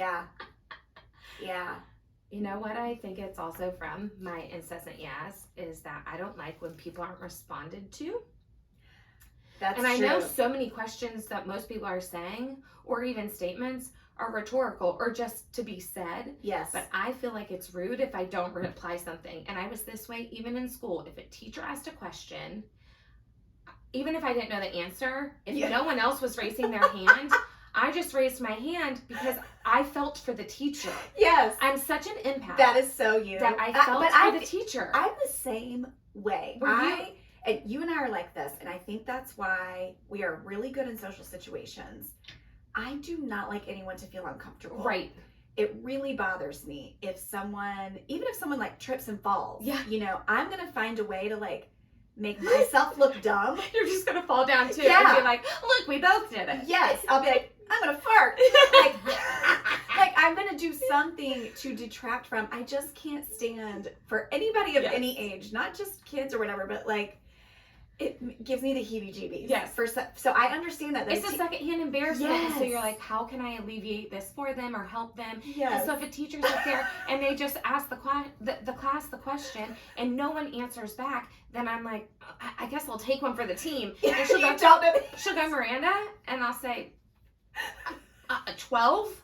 Yeah. Yeah. You know what I think it's also from, my incessant yes, is that I don't like when people aren't responded to. That's and I true. know so many questions that most people are saying, or even statements, are rhetorical or just to be said. Yes. But I feel like it's rude if I don't reply something. And I was this way even in school. If a teacher asked a question, even if I didn't know the answer, if no one else was raising their hand, I just raised my hand because I felt for the teacher. Yes. I'm such an empath. That is so you. That I felt for the teacher. I'm the same way. And you and I are like this, and I think that's why we are really good in social situations. I do not like anyone to feel uncomfortable. Right. It really bothers me if someone, even if someone like trips and falls, you know, I'm going to find a way to like make myself look dumb. You're just going to fall down too and be like, look, we both did it. Yes. I'll be like, I'm going to fart. like I'm going to do something to detract from. I just can't stand for anybody of any age, not just kids or whatever, but like, it gives me the heebie-jeebies. Yes. So I understand that. It's a secondhand embarrassment. Yes. So you're like, how can I alleviate this for them or help them? Yes. And so if a teacher's up there and they just ask the class the question and no one answers back, then I'm like, I guess I'll take one for the team. And she'll go Miranda, and I'll say, 12?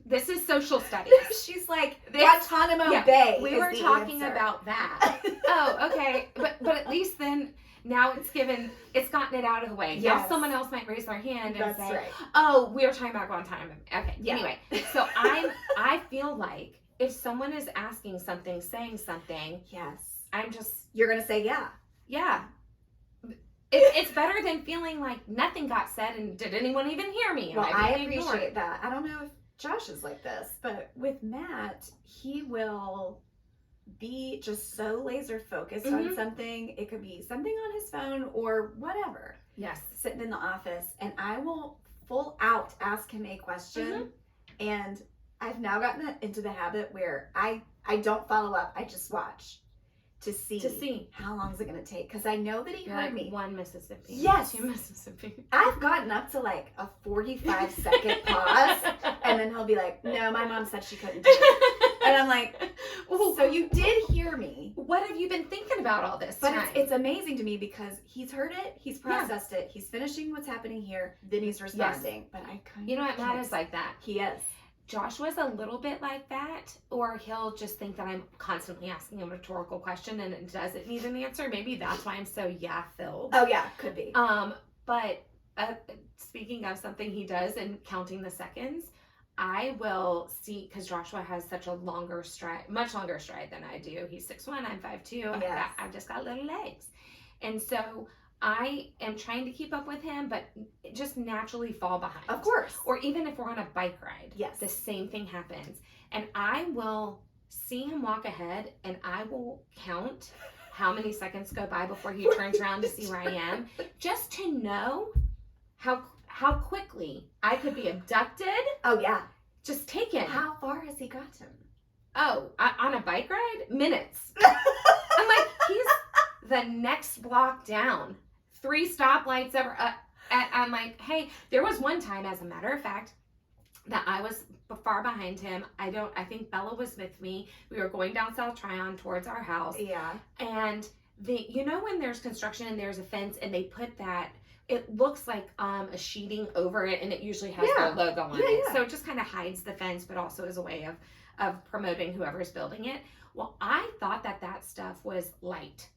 This is social studies. She's like, Guantanamo Bay. We were talking about that. Oh, okay. But at least then, now it's gotten it out of the way. Yes. Now someone else might raise their hand and say, oh, we were talking about Guantanamo. Okay. Yeah. Anyway, so I feel like if someone is asking something, saying something, you're going to say, yeah. Yeah. It's better than feeling like nothing got said and did anyone even hear me? Well, I appreciate that. I don't know if Josh is like this, but with Matt, he will be just so laser focused on something. It could be something on his phone or whatever. Yes. Sitting in the office, and I will full out ask him a question. And I've now gotten into the habit where I don't follow up. I just watch. To see how long is it going to take, because I know that he heard me. 1 Mississippi. Yes. 2 Mississippi. I've gotten up to like a 45-second pause, and then he'll be like, no, my mom said she couldn't do it. And I'm like, so you did hear me. What have you been thinking about all this But time? it's amazing to me because he's heard it, he's processed it, he's finishing what's happening here, then he's responding. But I You know what, Matt is like that. He is. Joshua's a little bit like that, or he'll just think that I'm constantly asking him a rhetorical question and it doesn't need an answer. Maybe that's why I'm so filled. Oh yeah, could be. But speaking of something he does and counting the seconds, I will see, because Joshua has such a longer stride, much longer stride than I do. He's 6'1", I'm 5'2". Yes. I've just got little legs, and so I am trying to keep up with him, but just naturally fall behind. Of course. Or even if we're on a bike ride, the same thing happens. And I will see him walk ahead, and I will count how many seconds go by before he turns around to see where I am, just to know how quickly I could be abducted. Oh, yeah. Just taken. How far has he gotten? Oh, on a bike ride? Minutes. I'm like, he's the next block down. 3 stoplights over. I'm like, hey, there was one time, as a matter of fact, that I was far behind him. I think Bella was with me. We were going down South Tryon towards our house. Yeah. And you know when there's construction and there's a fence and they put that, it looks like a sheeting over it, and it usually has their logo on it. So it just kind of hides the fence, but also is a way of promoting whoever's building it. Well, I thought that stuff was light.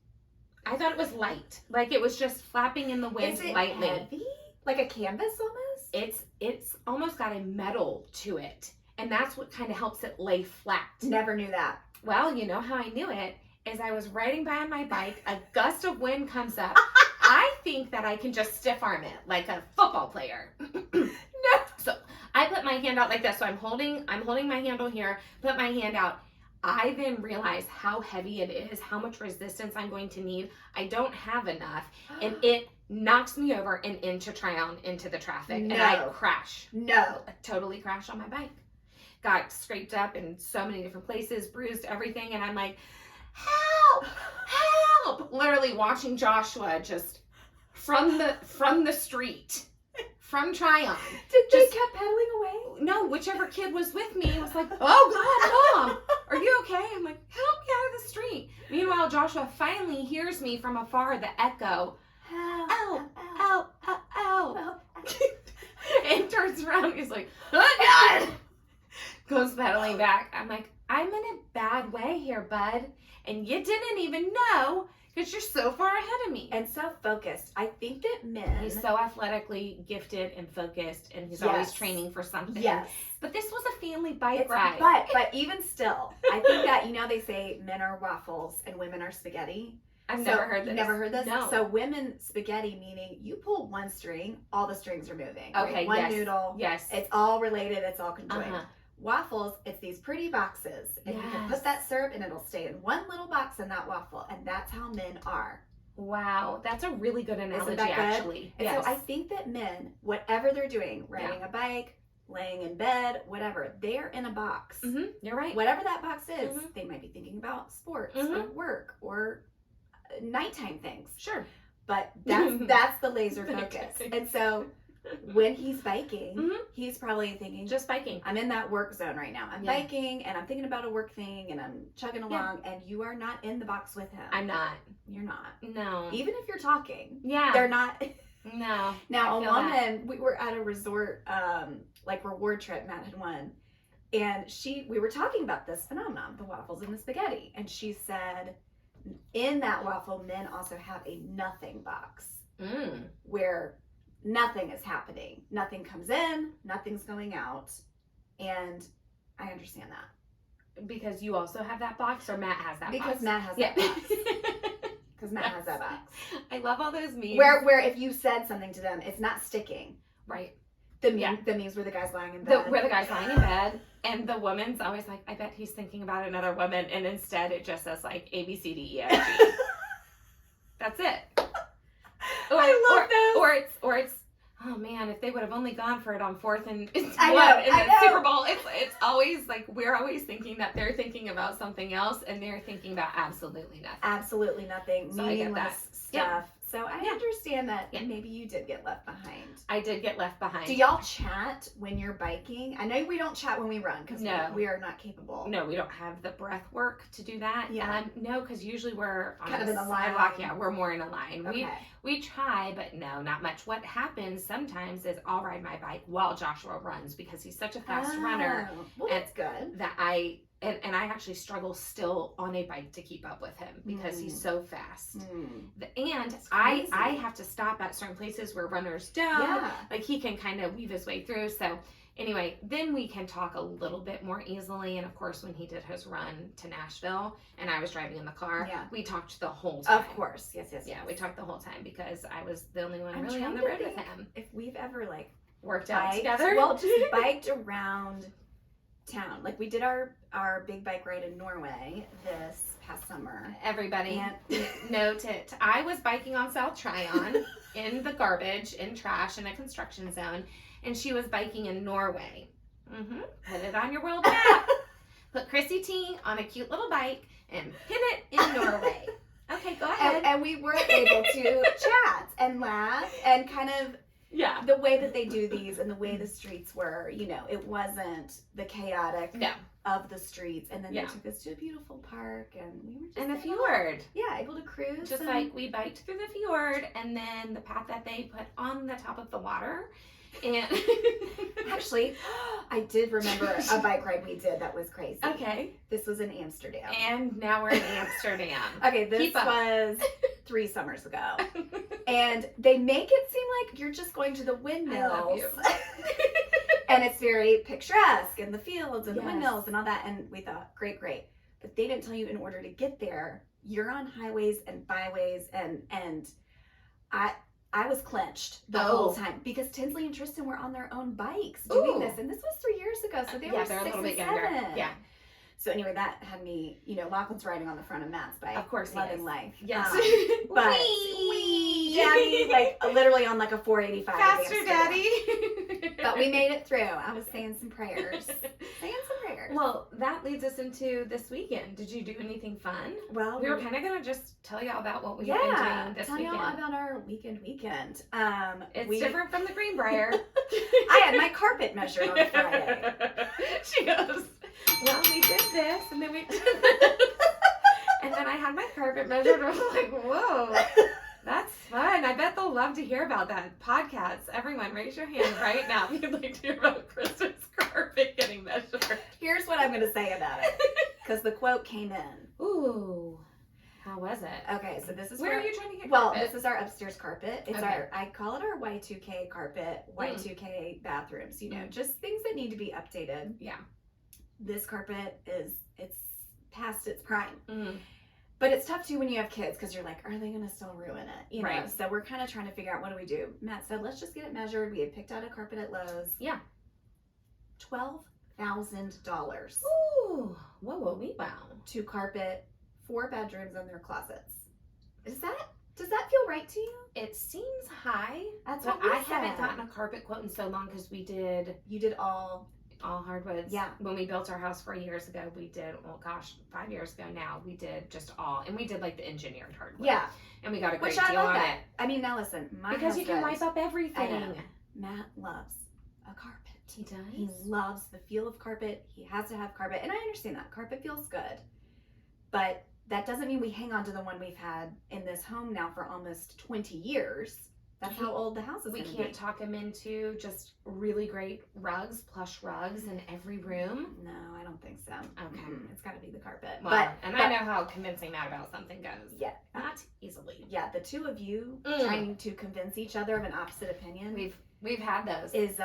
I thought it was light. Like it was just flapping in the wind lightly. Heavy? Like a canvas almost? It's almost got a metal to it. And that's what kind of helps it lay flat. Never knew that. Well, you know how I knew it is I was riding by on my bike, a gust of wind comes up. I think that I can just stiff arm it like a football player. No. So I put my hand out like this. So I'm holding my handle here, put my hand out. I then realize how heavy it is, how much resistance I'm going to need. I don't have enough, and it knocks me over and into the traffic, and I crash. No. I totally crashed on my bike. Got scraped up in so many different places, bruised everything, and I'm like, help, help! Literally watching Joshua just from the street. From Tryon. They kept pedaling away? No, whichever kid was with me was like, oh God, Mom, are you okay? I'm like, help me out of the street. Meanwhile, Joshua finally hears me from afar, the echo. Help, help, help, help. And turns around and he's like, oh God. Goes pedaling back. I'm like, I'm in a bad way here, bud. And you didn't even know because you're so far ahead of me. And so focused. I think that men... He's so athletically gifted and focused, and he's always training for something. Yes. But this was a family bike ride. But even still, I think that, they say men are waffles and women are spaghetti. I've never heard this. You've never heard this? No. So women spaghetti, meaning you pull one string, all the strings are moving. Okay, right? One noodle. Yes. It's all related. It's all conjoined. Uh-huh. Waffles, it's these pretty boxes. And you can put that syrup and it'll stay in one little box in that waffle. And that's how men are. Wow. That's a really good analogy, Isn't that good? Actually. And so I think that men, whatever they're doing, riding a bike, laying in bed, whatever, they're in a box. Mm-hmm. You're right. Whatever that box is, they might be thinking about sports or work or nighttime things. Sure. But that's the laser focus. And so when he's biking, he's probably thinking, just biking. I'm in that work zone right now. I'm biking and I'm thinking about a work thing and I'm chugging along and you are not in the box with him. I'm not. You're not. No. Even if you're talking. Yeah. They're not. No. Now, a woman, we were at a resort, reward trip Matt had won. And we were talking about this phenomenon, the waffles and the spaghetti. And she said, in that waffle, men also have a nothing box where nothing is happening. Nothing comes in, nothing's going out. And I understand that. Because you also have that box, or Matt has that box? Because Matt has that box. Because Matt has that box. I love all those memes. Where if you said something to them, it's not sticking. Right. The memes where the guy's lying in bed. Where the guy's lying in bed. And the woman's always like, I bet he's thinking about another woman. And instead it just says like A, B, C, D, E, F, G. That's it. I love those. Or it's, oh man, if they would have only gone for it on 4th and 1 in I the know. Super Bowl, it's always like, we're always thinking that they're thinking about something else and they're thinking about absolutely nothing. Absolutely nothing. So meaningless stuff. Yeah. So I understand that maybe you did get left behind. I did get left behind. Do y'all chat when you're biking? I know we don't chat when we run because we are not capable. No, we don't have the breath work to do that. Yeah. No, because usually we're on kind of in a sidewalk. line. Yeah, we're more in a line. Okay. We try, but no, not much. What happens sometimes is I'll ride my bike while Joshua runs because he's such a fast runner. Well, that's good. That I actually struggle still on a bike to keep up with him because he's so fast. And I have to stop at certain places where runners don't. Yeah. Like he can kind of weave his way through. So anyway, then we can talk a little bit more easily. And of course, when he did his run to Nashville and I was driving in the car, we talked the whole time. Of course. Yes. Yeah, we talked the whole time because I was the only one really on the road with him. If we've ever worked out together. Well, just biked around town. Like we did our big bike ride in Norway this past summer. Everybody note it. I was biking on South Tryon in the garbage, in trash, in a construction zone, and she was biking in Norway. Put it on your world map. Put Chrissy T on a cute little bike and pin it in Norway. Okay, go ahead. And we were able to chat and laugh and kind of the way that they do these and the way the streets were, it wasn't the chaotic of the streets. And then they took us to a beautiful park and we were just in the fjord. Yeah, able to cruise. Just like we biked through the fjord and then the path that they put on the top of the water. And actually, I did remember a bike ride we did that was crazy. Okay. This was in Amsterdam. And now we're in Amsterdam. Okay, this was 3 summers ago. And they make it seem like you're just going to the windmills. I love you. And it's very picturesque and the fields and the windmills and all that. And we thought, great. But they didn't tell you in order to get there, you're on highways and byways and I was clenched the whole time because Tinsley and Tristan were on their own bikes doing this. And this was 3 years ago. So they were 6 they're a little and bit 7. younger. Yeah. So anyway, that had me, Lachlan's riding on the front of Matt's bike. Of course, loving life. Yes. But wee, Daddy, like literally on like a 485. Faster, Daddy. But we made it through. I was saying some prayers. Well, that leads us into this weekend. Did you do anything fun? Well, we were kind of gonna just tell y'all about what we've been doing this weekend. Tell y'all about our weekend. It's different from the Greenbrier. I had my carpet measured on Friday. She goes, well, we did this, and then we did and then I had my carpet measured, and I was like, whoa, that's fun. I bet they'll love to hear about that. Podcasts, everyone, raise your hand right now if you'd like to hear about Kristin's carpet getting measured. Here's what I'm going to say about it, because the quote came in. Ooh. How was it? Okay, so this is where are you trying to get carpet? carpet? This is our upstairs carpet. It's okay. I call it our Y2K carpet, Y2K bathrooms, just things that need to be updated. Yeah. This carpet it's past its prime. Mm-hmm. But it's tough too when you have kids, because you're like, are they going to still ruin it? Right. So we're kind of trying to figure out, what do we do? Matt said, let's just get it measured. We had picked out a carpet at Lowe's. Yeah. $12,000. Ooh. Whoa, wow. To carpet 4 bedrooms and their closets. Does that feel right to you? It seems high. That's but what we I said. haven't gotten a carpet quote in so long, because we did. You did all hardwoods. Yeah. When we built our house 4 years ago, we did, 5 years ago now, we did just all. And we did like the engineered hardwood. Yeah. And we got a great Which deal I love on that. it. I mean, now listen, because you can wipe up everything. I know. Matt loves a carpet. He does. He loves the feel of carpet. He has to have carpet. And I understand that. Carpet feels good. But that doesn't mean we hang on to the one we've had in this home now for almost 20 years. That's how old the house is. We can't talk him into just really great rugs, plush rugs in every room. No, I don't think so. Okay. It's got to be the carpet. Well, I know how convincing Matt about something goes. Yeah. Not easily. Yeah, the two of you trying to convince each other of an opposite opinion. We've had those. Is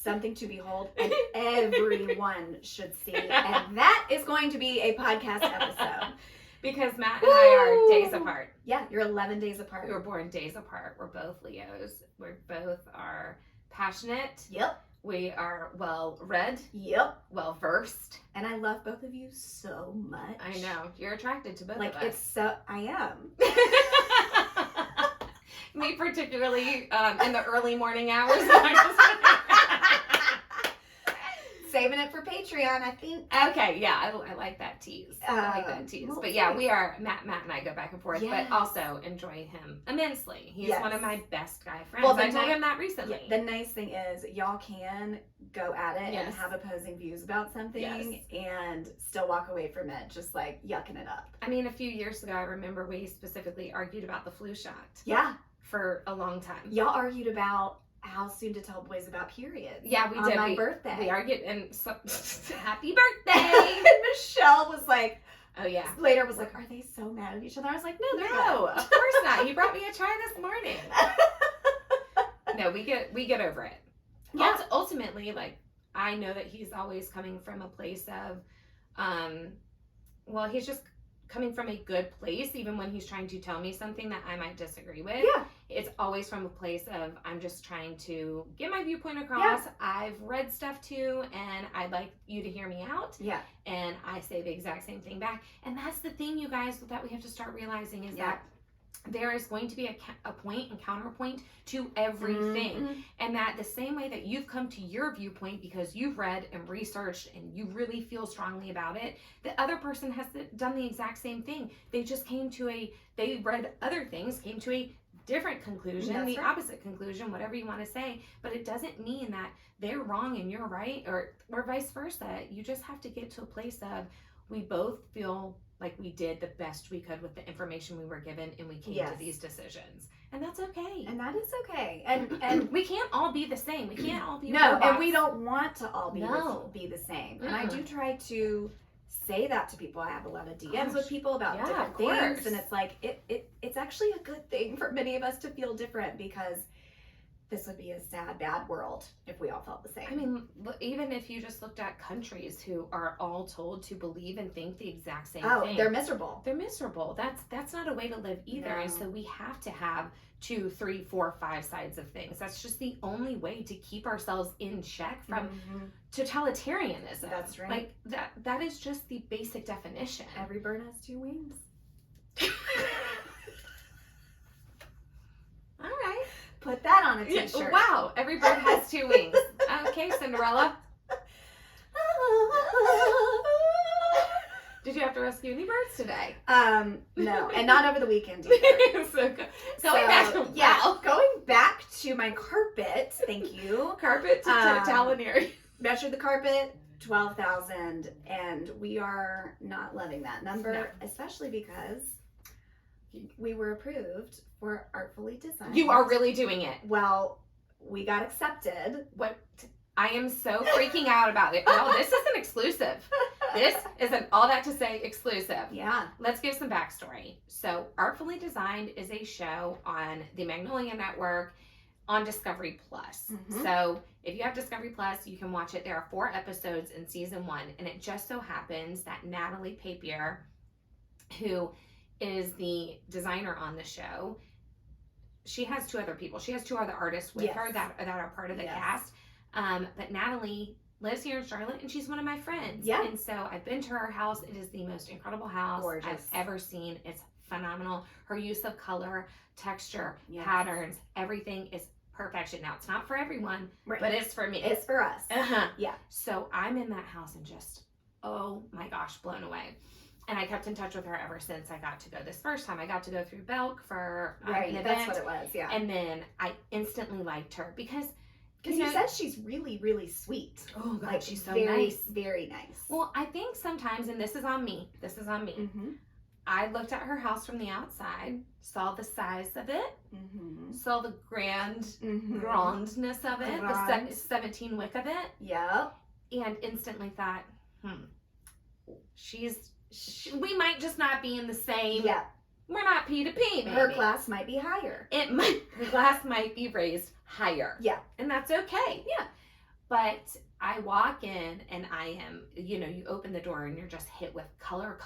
something to behold, and everyone should see. And that is going to be a podcast episode. Because Matt and I are days apart. Yeah, you're 11 days apart. We were born days apart. We're both Leos. We both are passionate. Yep. We are well-read. Yep. Well-versed. And I love both of you so much. I know. You're attracted to both of us. I am. Me particularly in the early morning hours. Saving it for Patreon, I think. Okay, yeah, I like that tease. I like that tease. But yeah, we are, Matt and I go back and forth, but also enjoy him immensely. He's one of my best guy friends. Well, I told him that recently. Yeah, the nice thing is, y'all can go at it and have opposing views about something and still walk away from it, just like yucking it up. I mean, a few years ago, I remember we specifically argued about the flu shot. Yeah. For a long time. Y'all argued about how soon to tell boys about periods. Yeah, we did. On my birthday. We argued, and so, happy birthday! And Michelle was like, oh yeah. Later was like, are they so mad at each other? I was like, no, of course not. You brought me a chai this morning. No, we get over it. Yeah. Ultimately, like, I know that he's always coming from a place of, he's just coming from a good place, even when he's trying to tell me something that I might disagree with. Yeah. It's always from a place of, I'm just trying to get my viewpoint across. Yeah. I've read stuff too, and I'd like you to hear me out. Yeah. And I say the exact same thing back. And that's the thing, you guys, that we have to start realizing is that there is going to be a point and counterpoint to everything. Mm-hmm. And that the same way that you've come to your viewpoint because you've read and researched and you really feel strongly about it, the other person has done the exact same thing. They just they read other things, came to a different conclusion, opposite conclusion, whatever you want to say. But it doesn't mean that they're wrong and you're right, or vice versa. You just have to get to a place of, we both feel like we did the best we could with the information we were given, and we came to these decisions, and that's okay. And that is okay. And we can't all be the same. We can't all be robots. And we don't want to all be the same. And I do try to say that to people. I have a lot of DMs with people about different things, and it's like it's actually a good thing for many of us to feel different, because this would be a sad, bad world if we all felt the same. I mean, even if you just looked at countries who are all told to believe and think the exact same thing. Oh, they're miserable. They're miserable. That's not a way to live either. No. And so we have to have 2, 3, 4, 5 sides of things. That's just the only way to keep ourselves in check from totalitarianism. That's right. Like that is just the basic definition. Every bird has 2 wings. All right. Put that on a t-shirt. Yeah, wow. Every bird has 2 wings. Okay, Cinderella. Did you have to rescue any birds today? No, and not over the weekend either. Going back to my carpet. Thank you. Carpet to talonary. Measured the carpet, 12,000, and we are not loving that number, especially because we were approved for Artfully Designed. You are really doing it. Well, we got accepted. What? I am so freaking out about it. No, this is an exclusive. This is an all that to say exclusive. Yeah. Let's give some backstory. So, Artfully Designed is a show on the Magnolia Network on Discovery Plus. So, if you have Discovery Plus, you can watch it. There are 4 episodes in season 1, and it just so happens that Natalie Papier, who is the designer on the show, she has 2 other people. She has 2 other artists with her that are part of the cast. But Natalie lives here in Charlotte, and she's one of my friends. Yeah. And so I've been to her house. It is the most incredible house I've ever seen. It's phenomenal. Her use of color, texture, patterns, everything is perfection. Now, it's not for everyone, but it's for me. It's for us. Yeah. So I'm in that house and just, oh my gosh, blown away. And I kept in touch with her ever since I got to go. This first time I got to go through Belk for an event. That's what it was, yeah. And then I instantly liked her because you said she's really, really sweet. Oh, God, she's so very, nice. very nice. Well, I think sometimes, and this is on me, I looked at her house from the outside, saw the size of it, saw the grandness of it, the 17 wick of it. Yep. And instantly thought, we might just not be in the same. Yeah. We're not P to P, maybe. Her class might be higher. Her class might be raised higher. Yeah. And that's okay. Yeah. But I walk in and I am, you open the door and you're just hit with color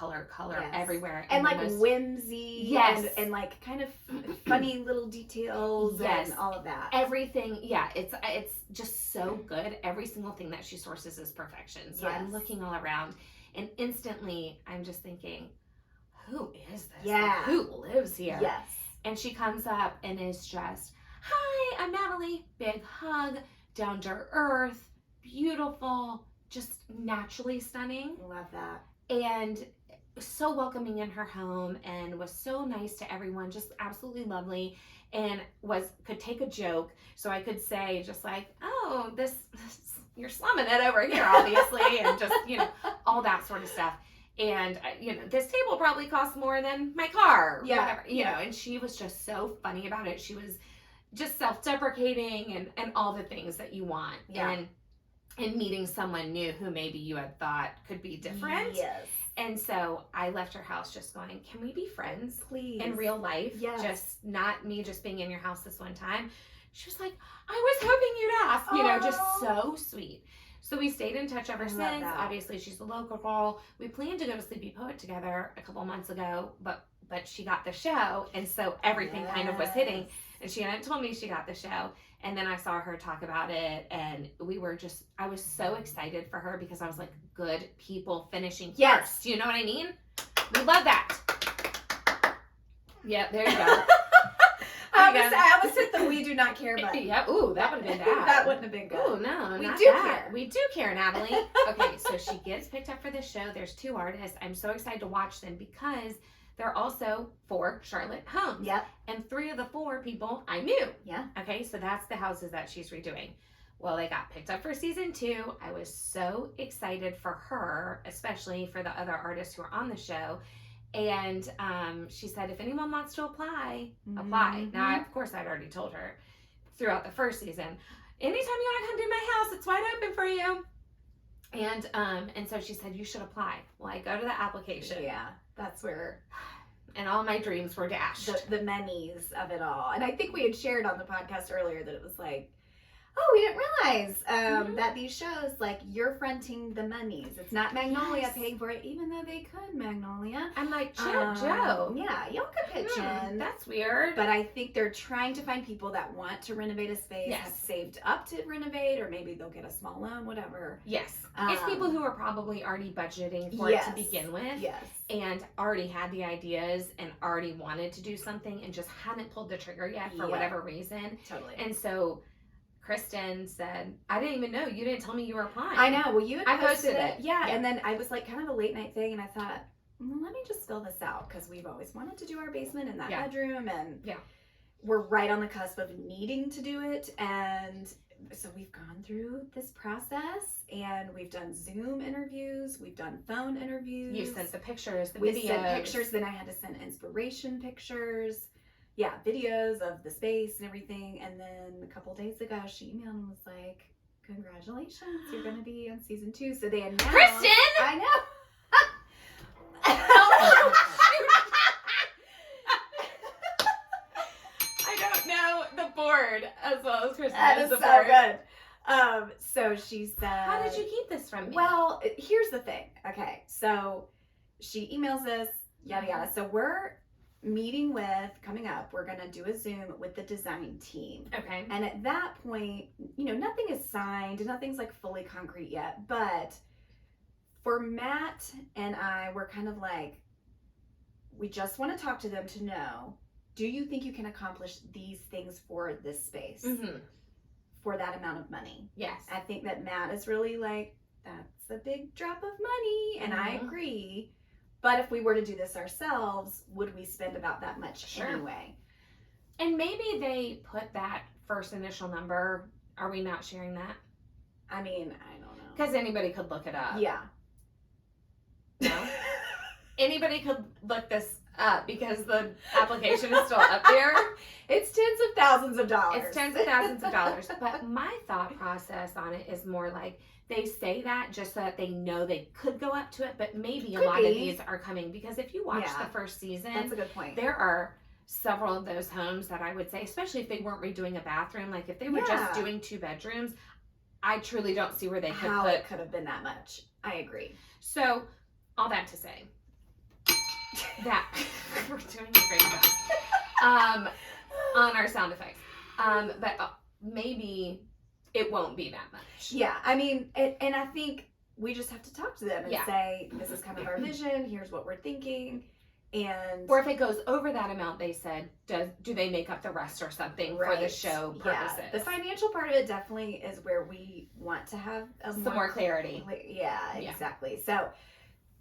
everywhere. And like whimsy. Yes. And like kind of funny little details and all of that. Everything. Yeah. It's just so good. Every single thing that she sources is perfection. So I'm looking all around and instantly I'm just thinking, who is this? Yeah. Like, who lives here? Yes. And she comes up and is just, hi, I'm Natalie. Big hug, down to earth, beautiful, just naturally stunning. Love that. And so welcoming in her home and was so nice to everyone, just absolutely lovely. And could take a joke. So I could say just like, oh, this you're slumming it over here, obviously. And just, all that sort of stuff. And, this table probably costs more than my car. Whatever, and she was just so funny about it. She was just self-deprecating and all the things that you want. Yeah. And meeting someone new who maybe you had thought could be different. Yes. And so I left her house just going, can we be friends? Please. In real life? Yes. Just not me just being in your house this one time. She was like, I was hoping you'd ask. Just so sweet. So we stayed in touch ever since. Obviously, she's a local girl. We planned to go to Sleepy Poet together a couple months ago, but she got the show, and so everything kind of was hitting. And she hadn't told me she got the show. And then I saw her talk about it, and I was so excited for her because I was like, good people finishing first. You know what I mean? We love that. Yeah, there you go. I almost hit the we do not care button. Yeah, ooh, that would have been bad. That wouldn't have been good. Oh, no, we not do that. care. We do care, Natalie. Okay, so she gets picked up for this show. There's 2 artists. I'm so excited to watch them because they're also 4 Charlotte homes. Yep. And 3 of the 4 people I knew. Yeah. Okay, so that's the houses that she's redoing. Well, they got picked up for season 2. I was so excited for her, especially for the other artists who are on the show. And she said, if anyone wants to apply. Now, of course, I'd already told her throughout the first season, anytime you want to come to my house, it's wide open for you. And so she said, you should apply. Well, I go to the application. Yeah, that's where And all my dreams were dashed. The monies of it all. And I think we had shared on the podcast earlier that it was like, oh, we didn't realize that these shows, like, you're fronting the monies. It's not Magnolia paying for it, even though they could, Magnolia. I'm like, Joe. Yeah, y'all could pitch in. That's weird. But I think they're trying to find people that want to renovate a space, have saved up to renovate, or maybe they'll get a small loan, whatever. Yes. It's people who are probably already budgeting for it to begin with. Yes. And already had the ideas and already wanted to do something and just hadn't pulled the trigger yet for whatever reason. Totally. And so Kristin said, I didn't even know. You didn't tell me you were applying. I know. Well, you had posted it. Yeah. And then I was like kind of a late night thing, and I thought, well, let me just fill this out, because we've always wanted to do our basement in that bedroom, and we're right on the cusp of needing to do it. And so we've gone through this process, and we've done Zoom interviews, we've done phone interviews. You sent the pictures, the videos. We sent pictures, then I had to send inspiration pictures. Yeah, videos of the space and everything. And then a couple days ago, she emailed and was like, congratulations, you're going to be on season 2. So they announced. Kristin! I know. I don't know the board as well as Kristin. That is so good. So she said. How did you keep this from me? Well, here's the thing. Okay, so she emails us, yada, yada. So we're meeting coming up, we're going to do a Zoom with the design team. Okay. And at that point, nothing is signed, nothing's like fully concrete yet, but for Matt and I, we're kind of like, we just want to talk to them to know, do you think you can accomplish these things for this space for that amount of money? Yes. I think that Matt is really like, that's a big drop of money, and I agree. But if we were to do this ourselves, would we spend about that much anyway? And maybe they put that first initial number. Are we not sharing that? I mean, I don't know. Because anybody could look it up. Yeah. No? Anybody could look this up because the application is still up there. It's tens of thousands of dollars. It's tens of thousands of dollars. But my thought process on it is more like, they say that just so that they know they could go up to it, but maybe a lot of these are coming, because if you watch the first season, that's a good point. There are several of those homes that I would say, especially if they weren't redoing a bathroom, like if they were just doing 2 bedrooms, I truly don't see where they could it could have been that much. I agree. So, all that to say, that we're doing a great job on our sound effects, but maybe it won't be that much. Yeah, I mean, and I think we just have to talk to them and say, this is kind of our vision, here's what we're thinking, and... Or if it goes over that amount, they said, do they make up the rest or something for the show purposes? Yeah, the financial part of it definitely is where we want to have some more clarity. Yeah, exactly. So,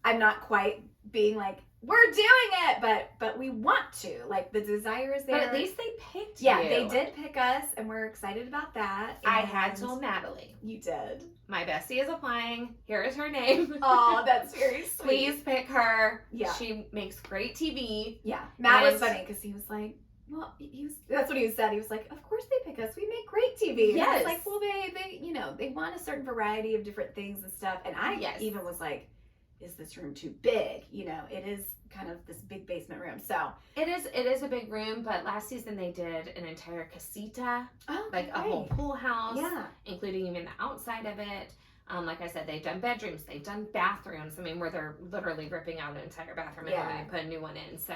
I'm not quite being like, we're doing it, but we want to. Like, the desire is there. But at least they picked you. Yeah, they did pick us, and we're excited about that. I had told Natalie. You did. My bestie is applying. Here is her name. Oh, that's very sweet. Please pick her. Yeah. She makes great TV. Yeah. Matt was funny because he was like, well, that's what he said. He was like, of course they pick us. We make great TV. And I was like, well, they want a certain variety of different things and stuff. And I even was like, is this room too big? It is kind of this big basement room. So it is a big room, but last season they did an entire casita, like a whole pool house, including even the outside of it. Like I said, they've done bedrooms, they've done bathrooms. I mean, where they're literally ripping out an entire bathroom and having to put a new one in. So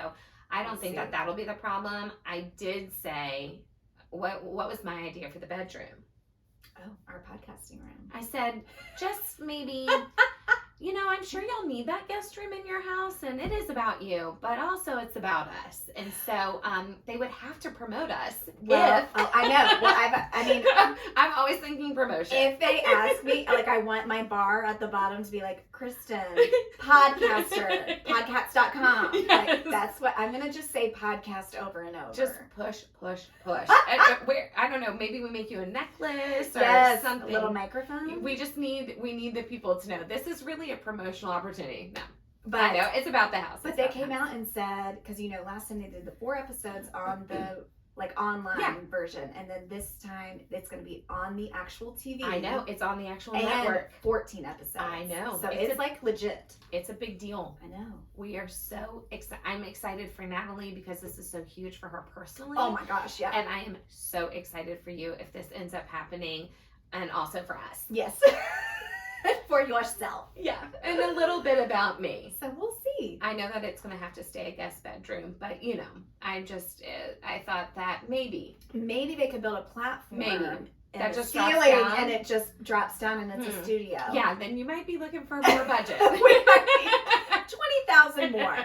I don't think that that'll be the problem. I did say, what was my idea for the bedroom? Oh, our podcasting room. I said, just maybe... I'm sure y'all need that guest room in your house, and it is about you, but also it's about us. And so they would have to promote us. Well, I know. Well, I'm always thinking promotion. If they ask me, like, I want my bar at the bottom to be like, Kristin, podcaster, podcast.com. Yes. Like, that's what I'm going to just say, podcast over and over. Just push. I don't know, maybe we make you a necklace or something. A little microphone. We need the people to know this is really a promotional opportunity. No. But I know, it's about the house. But they came out and said, because last time they did the 4 episodes on the like online version, and then this time it's going to be on the actual TV. I know, it's on the actual and network. 14 episodes. I know. So it's like legit. It's a big deal. I know. We are so excited. I'm excited for Natalie because this is so huge for her personally. Oh my gosh, yeah. And I am so excited for you if this ends up happening, and also for us. Yes. For yourself. Yeah. And a little bit about me. So we'll see. I know that it's going to have to stay a guest bedroom, but you know, I thought that maybe they could build a platform. Maybe. In that the just ceiling, drops down. and it just drops down, and it's a studio. Yeah, then you might be looking for more budget. We might be 20,000 more.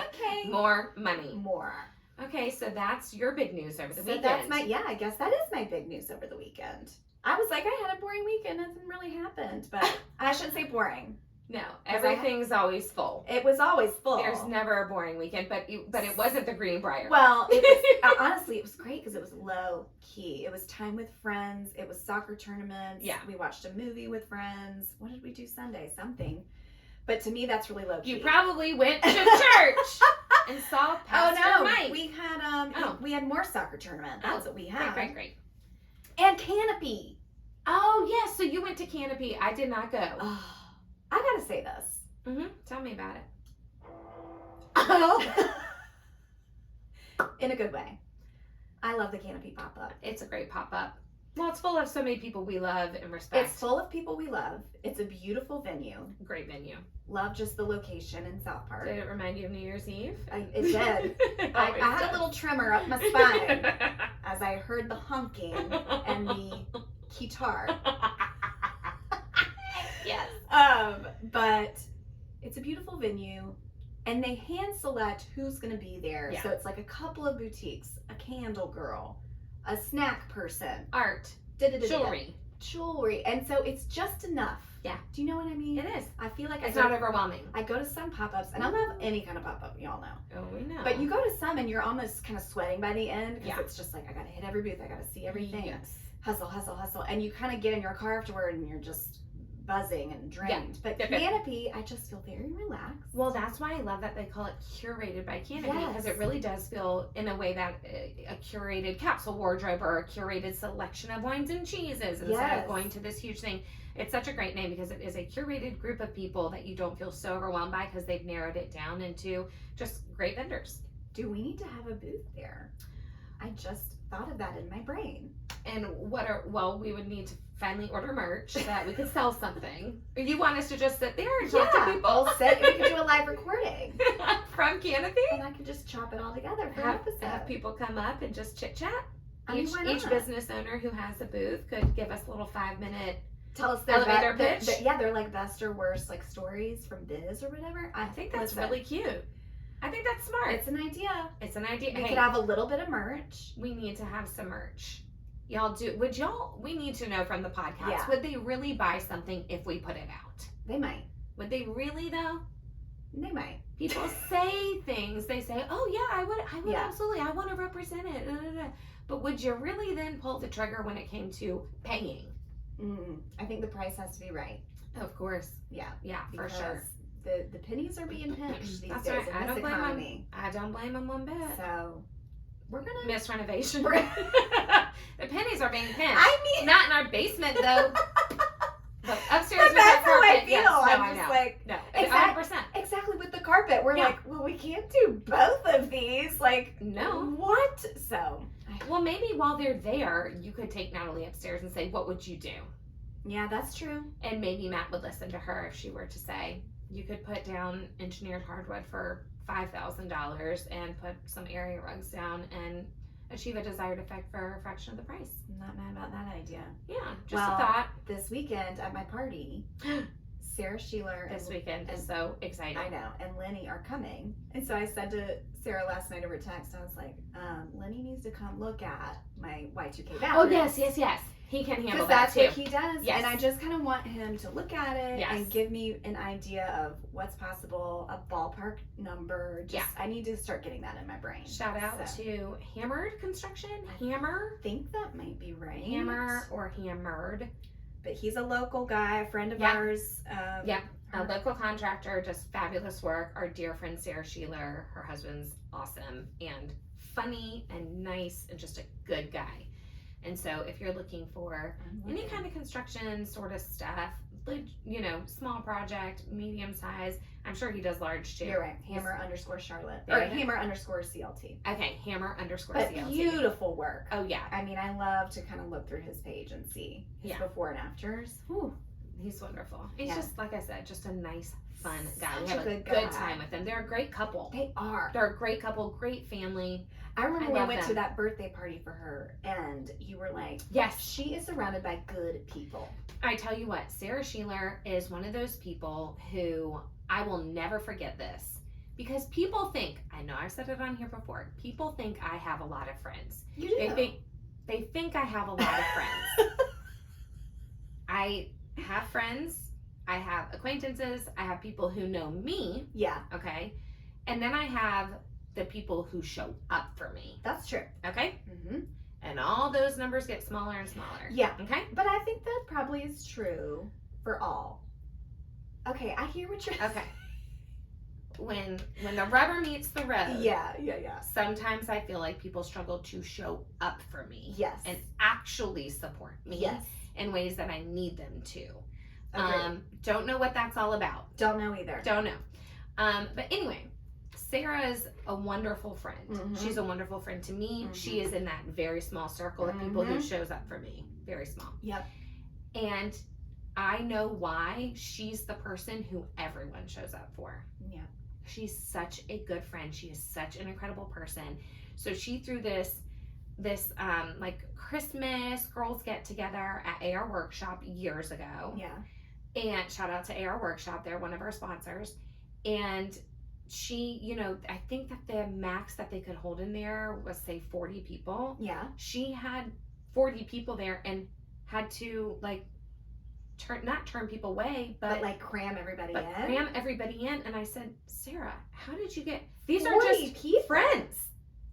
Okay. More money. More. Okay, so that's your big news over the weekend. That's I guess that is my big news over the weekend. I was like, I had a boring weekend. Nothing really happened, but I shouldn't say boring. No, everything's always full. It was always full. There's never a boring weekend, but it wasn't the Greenbrier. Well, it was, honestly, it was great because it was low key. It was time with friends. It was soccer tournaments. Yeah. We watched a movie with friends. What did we do Sunday? Something. But to me, that's really low key. You probably went to church and saw Pastor Mike. We had we had more soccer tournament. That's what we had. Great. And Canopy. Oh yes, so you went to Canopy. I did not go. Oh, I gotta say this. Tell me about it. Oh. In a good way. I love the Canopy pop-up. It's a great pop-up. Well, it's full of so many people we love and respect. It's full of people we love. It's a beautiful venue. Great venue. Love just the location in South Park. Did it remind you of New Year's Eve? It did. I had a little tremor up my spine as I heard the honking and the guitar. Yes. But it's a beautiful venue, and they hand select who's going to be there. Yeah. So it's like a couple of boutiques, a candle girl, a snack person, Art, jewelry, and so it's just enough. Yeah. Do you know what I mean? It is. I feel like it's not overwhelming. I go to some pop-ups, and I love any kind of pop-up, y'all know. Oh, we know. But you go to some, and you're almost kind of sweating by the end, because Yeah. it's just like, I gotta hit every booth, I gotta see everything. Yes. Hustle, and you kind of get in your car afterward, and you're just buzzing and drained. But Canopy, I just feel very relaxed. Well, that's why I love that they call it curated by Canopy, because it really does feel in a way that a curated capsule wardrobe or a curated selection of wines and cheeses instead of going to this huge thing. It's such a great name because it is a curated group of people that you don't feel so overwhelmed by because they've narrowed it down into just great vendors. Do we need to have a booth there? I just thought of that in my brain. And we would need to finally order merch so that we could sell something. Or you want us to just sit there and talk to people? We'll sit, we could do a live recording. From Canopy? And I could just chop it all together for an episode. Have people come up and just chit chat. Each business owner who has a booth could give us a little 5-minute tell us their elevator pitch. They're like best or worst like stories from biz or whatever. I think that's really cute. I think that's smart. It's an idea. We could have a little bit of merch. We need to have some merch. We need to know from the podcast, Yeah. Would they really buy something if we put it out? They might. Would they really though? They might. People say things. They say, oh yeah, I would absolutely. I want to represent it. But would you really then pull the trigger when it came to paying? I think the price has to be right. Of course. Yeah. Yeah, for sure. The pennies are being pinched these That's days right. in this economy. I don't blame them one bit. So we're gonna miss renovation. The pennies are being pinched. I mean, not in our basement though. But upstairs but that's how I feel. Yes, I'm just like, no, 100%. Exactly with the carpet. We're like, well, we can't do both of these. Like, no. What? So. Well, maybe while they're there, you could take Natalie upstairs and say, what would you do? Yeah, that's true. And maybe Matt would listen to her if she were to say, you could put down engineered hardwood for $5,000 and put some area rugs down and achieve a desired effect for a fraction of the price. I'm not mad about that idea. Yeah, just a thought. This weekend at my party, Sarah Sheeler this weekend is so exciting. I know, and Lenny are coming. And so I said to Sarah last night over text, I was like, Lenny needs to come look at my Y2K bathroom. Oh, yes. He can handle that that's too. What he does. Yes. And I just kind of want him to look at it Yes. and give me an idea of what's possible, a ballpark number. I need to start getting that in my brain. Shout out to Hammered Construction. I think that might be right. Hammer or Hammered. But he's a local guy, a friend of ours. A local contractor, just fabulous work. Our dear friend Sarah Sheeler, her husband's awesome and funny and nice and just a good guy. And so if you're looking for any kind of construction sort of stuff, you know, small project, medium size, I'm sure he does large too. You're right. Hammer_Charlotte. Or Hammer_CLT. Okay, Hammer_CLT. But beautiful work. Oh, yeah. I mean, I love to kind of look through his page and see his before and afters. Whew. He's wonderful. He's just, like I said, just a nice, fun guy. Such we have a good time with them. They're a great couple. They are. They're a great couple, great family. I remember we went to that birthday party for her, and you were like, yes, she is surrounded by good people. I tell you what, Sarah Sheeler is one of those people who I will never forget this. Because people think, I know I've said it on here before, people think I have a lot of friends. You do. They think I have a lot of friends. I have friends, I have acquaintances, I have people who know me. Yeah. Okay. And then I have the people who show up for me. That's true. Okay. Mm-hmm. And all those numbers get smaller and smaller. Yeah. Okay. But I think that probably is true for all. Okay, I hear what you're saying. Okay. When the rubber meets the road. Yeah. Sometimes I feel like people struggle to show up for me. Yes. And actually support me. Yes. In ways that I need them to. Agreed. Don't know what that's all about. Don't know either. Don't know. But anyway, Sarah is a wonderful friend. Mm-hmm. She's a wonderful friend to me. Mm-hmm. She is in that very small circle of people who shows up for me. Very small. Yep. And I know why she's the person who everyone shows up for. Yeah. She's such a good friend. She is such an incredible person. So she threw this like Christmas girls get together at AR Workshop years ago. Yeah. And shout out to AR Workshop. They're one of our sponsors. And she, you know, I think that the max that they could hold in there was, say, 40 people. Yeah. She had 40 people there and had to, like, not turn people away, but like cram everybody in. Cram everybody in. And I said, Sarah, how did you get, these are 40 just people? Friends.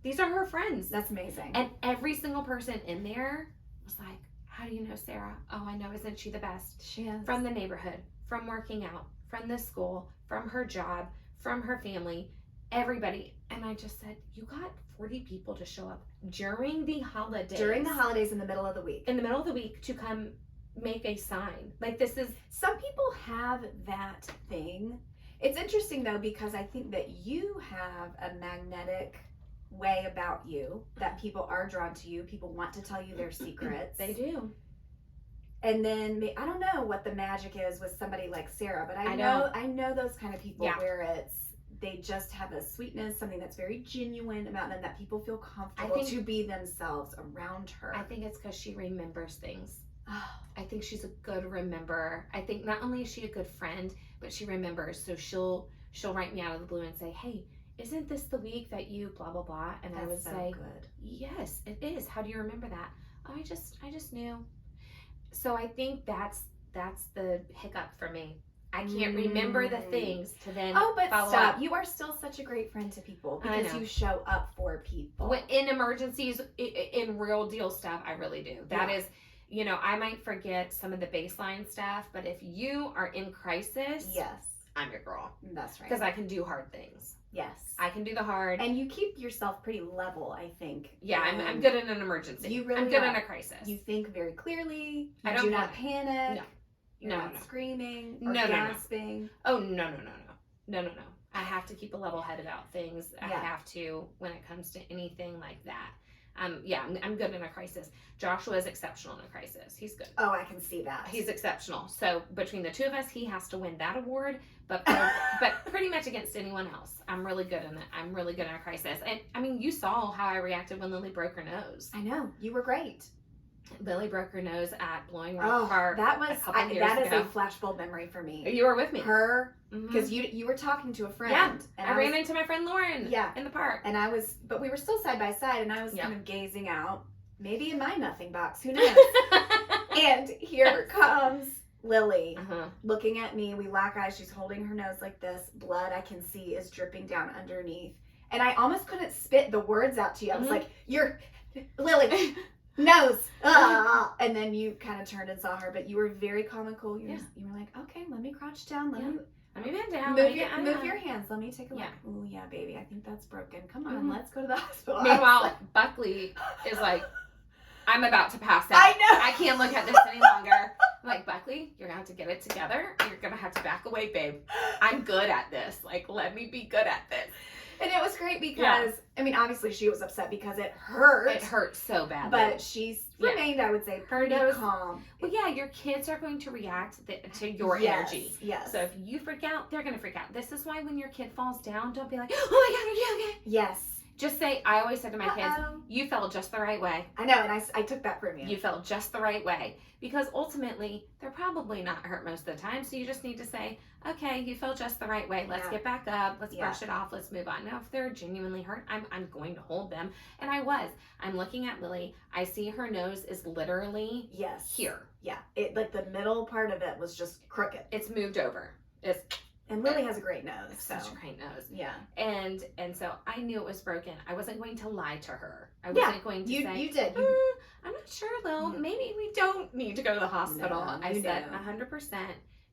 These are her friends. That's amazing. And every single person in there was like, how do you know Sarah? Oh, I know. Isn't she the best? She is. From the neighborhood, from working out, from the school, from her job, from her family, everybody. And I just said, you got 40 people to show up during the holidays. During the holidays in the middle of the week. In the middle of the week to come make a sign. Like, this is... Some people have that thing. It's interesting, though, because I think that you have a magnetic way about you that people are drawn to you. People want to tell you their secrets. They do. And then I don't know what the magic is with somebody like Sarah, but I know those kind of people where they just have a sweetness, something that's very genuine about them, that people feel comfortable to be themselves around her. I think it's because she remembers things. Oh. I think she's a good rememberer. I think not only is she a good friend, but she remembers. So she'll write me out of the blue and say, hey, isn't this the week that you blah blah blah? And I would say, good. Yes, it is. How do you remember that? Oh, I just knew. So I think that's the hiccup for me. I can't remember the things to then follow stop. up. You are still such a great friend to people because you show up for people. In emergencies, in real deal stuff, I really do. That is, you know, I might forget some of the baseline stuff, but if you are in crisis, yes, I'm your girl. That's right. Because I can do hard things. Yes. I can do the hard. And you keep yourself pretty level, I think. Yeah, I'm good in an emergency. You really I'm good are. in a crisis. You think very clearly. I do not panic. No. You're not screaming or no, gasping. No. Oh, no. I have to keep a level head about things. I have to when it comes to anything like that. I'm good in a crisis. Joshua is exceptional in a crisis. He's good. Oh, I can see that. He's exceptional. So between the two of us, he has to win that award. But pretty much against anyone else, I'm really good in it. I'm really good in a crisis. And I mean, you saw how I reacted when Lily broke her nose. I know, you were great. Lily broke her nose at Blowing Rock Park. That was a couple years ago. That is a flashbulb memory for me. You were with me. Her, because you were talking to a friend. Yeah, and I ran into my friend Lauren. Yeah. In the park. And but we were still side by side, and I was kind of gazing out, maybe in my nothing box, who knows? And here comes Lily, looking at me. We lock eyes. She's holding her nose like this. Blood I can see is dripping down underneath. And I almost couldn't spit the words out to you. I was like, you're, Lily, nose. And then you kind of turned and saw her, but you were very calm and cool. You were like, okay, let me crouch down. Let me bend down. Move your hands. Let me take a look. Oh, yeah, baby. I think that's broken. Come on, let's go to the hospital. Meanwhile, Buckley is like, I'm about to pass out. I know. I can't look at this any longer. I'm like, Buckley, you're going to have to get it together. You're going to have to back away, babe. I'm good at this. Like, let me be good at this. And it was great because, I mean, obviously she was upset because it hurt. It hurt so badly. But she's remained, I would say, pretty calm. Well, yeah, your kids are going to react to your energy. Yes. So if you freak out, they're going to freak out. This is why when your kid falls down, don't be like, oh my God, are you okay? Yes. Just say, I always said to my kids, you felt just the right way. I know, and I took that from you. You felt just the right way. Because ultimately, they're probably not hurt most of the time. So you just need to say, okay, you felt just the right way. Let's get back up. Let's brush it off. Let's move on. Now, if they're genuinely hurt, I'm going to hold them. And I was. I'm looking at Lily. I see her nose is literally here. Yeah. It like the middle part of it was just crooked. It's moved over. And Lily has a great nose. Such a great nose. Yeah. And so I knew it was broken. I wasn't going to lie to her. I wasn't going to say. You did. I'm not sure though. Maybe we don't need to go to the hospital. No, I said 100%.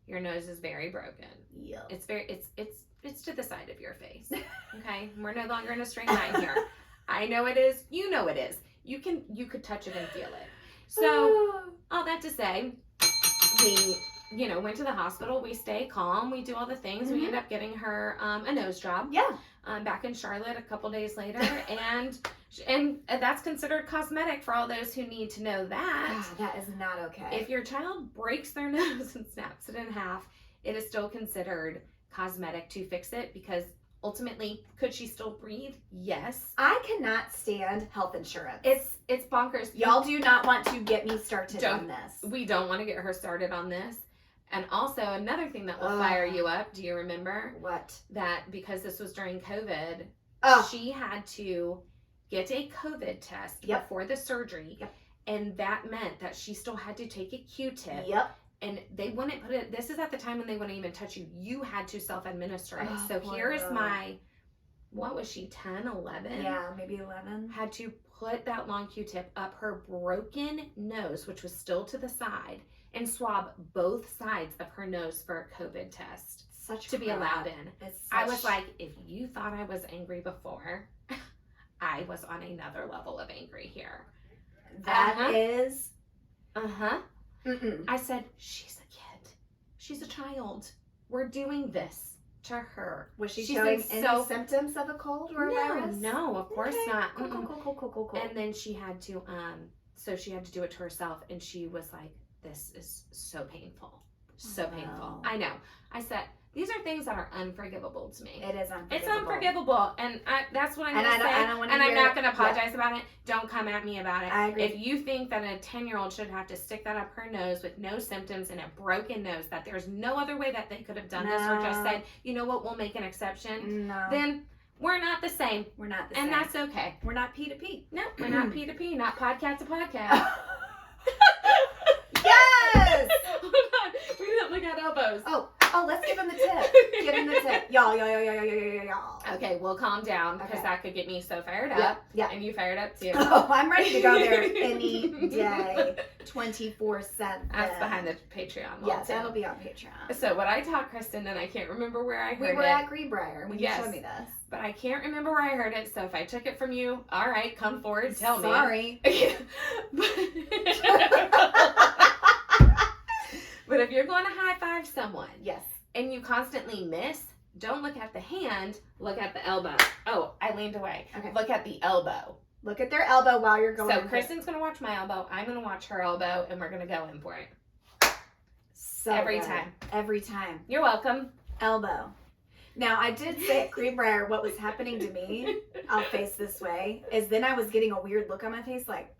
Your nose is very broken. Yeah. It's to the side of your face. Okay. We're no longer in a straight line here. I know it is. You know it is. You could touch it and feel it. So all that to say, we went to the hospital. We stay calm. We do all the things. We end up getting her a nose job. Yeah. Back in Charlotte a couple days later, and that's considered cosmetic for all those who need to know that. That is not okay. If your child breaks their nose and snaps it in half, it is still considered cosmetic to fix it because ultimately, could she still breathe? Yes. I cannot stand health insurance. It's bonkers. Y'all do not want to get me started on this. We don't want to get her started on this. And also another thing that will fire you up, do you remember? What? That because this was during COVID, she had to get a COVID test before the surgery. Yep. And that meant that she still had to take a Q-tip. Yep. And they wouldn't put it, this is at the time when they wouldn't even touch you. You had to self-administer it. So here's my, what was she, 10, 11? Yeah, maybe 11. Had to put that long Q-tip up her broken nose, which was still to the side, and swab both sides of her nose for a COVID test to be allowed in. I was like, if you thought I was angry before, I was on another level of angry here. That is. I said, she's a kid. She's a child. We're doing this to her. Was she showing any symptoms of a cold or a virus? No, of course not. Cool. And then she had to, so she had to do it to herself, and she was like, this is so painful. So painful. I know. I said, these are things that are unforgivable to me. It is unforgivable. It's unforgivable. And that's what I'm going to say. And I'm not going to apologize about it. Don't come at me about it. I agree. If you think that a 10-year-old should have to stick that up her nose with no symptoms and a broken nose, that there's no other way that they could have done this or just said, you know what, we'll make an exception. No. Then we're not the same. We're not the same. And that's okay. We're not P to P. No, we're not P to P. Not podcast to podcast. Yes! Hold on. We didn't look at elbows. Oh, let's give him the tip. Give him the tip. Y'all. Okay, we'll calm down because that could get me so fired up. Yeah. And you fired up too. Oh, I'm ready to go there any day. 24/7. That's behind the Patreon wall. Yes, that'll be on Patreon. So what I taught Kristin, and I can't remember where I heard it. We were at Greenbrier when you showed me this. But I can't remember where I heard it, so if I took it from you, all right, come forward, tell me. Sorry. But if you're going to high five someone, and you constantly miss, don't look at the hand, look at the elbow. Oh, I leaned away. Okay. Look at the elbow. Look at their elbow while you're going. So Kristin's going to watch my elbow, I'm going to watch her elbow, and we're going to go in for it. So every time. Every time. You're welcome. Elbow. Now, I did say at Greenbrier what was happening to me, I'll face this way, is then I was getting a weird look on my face, like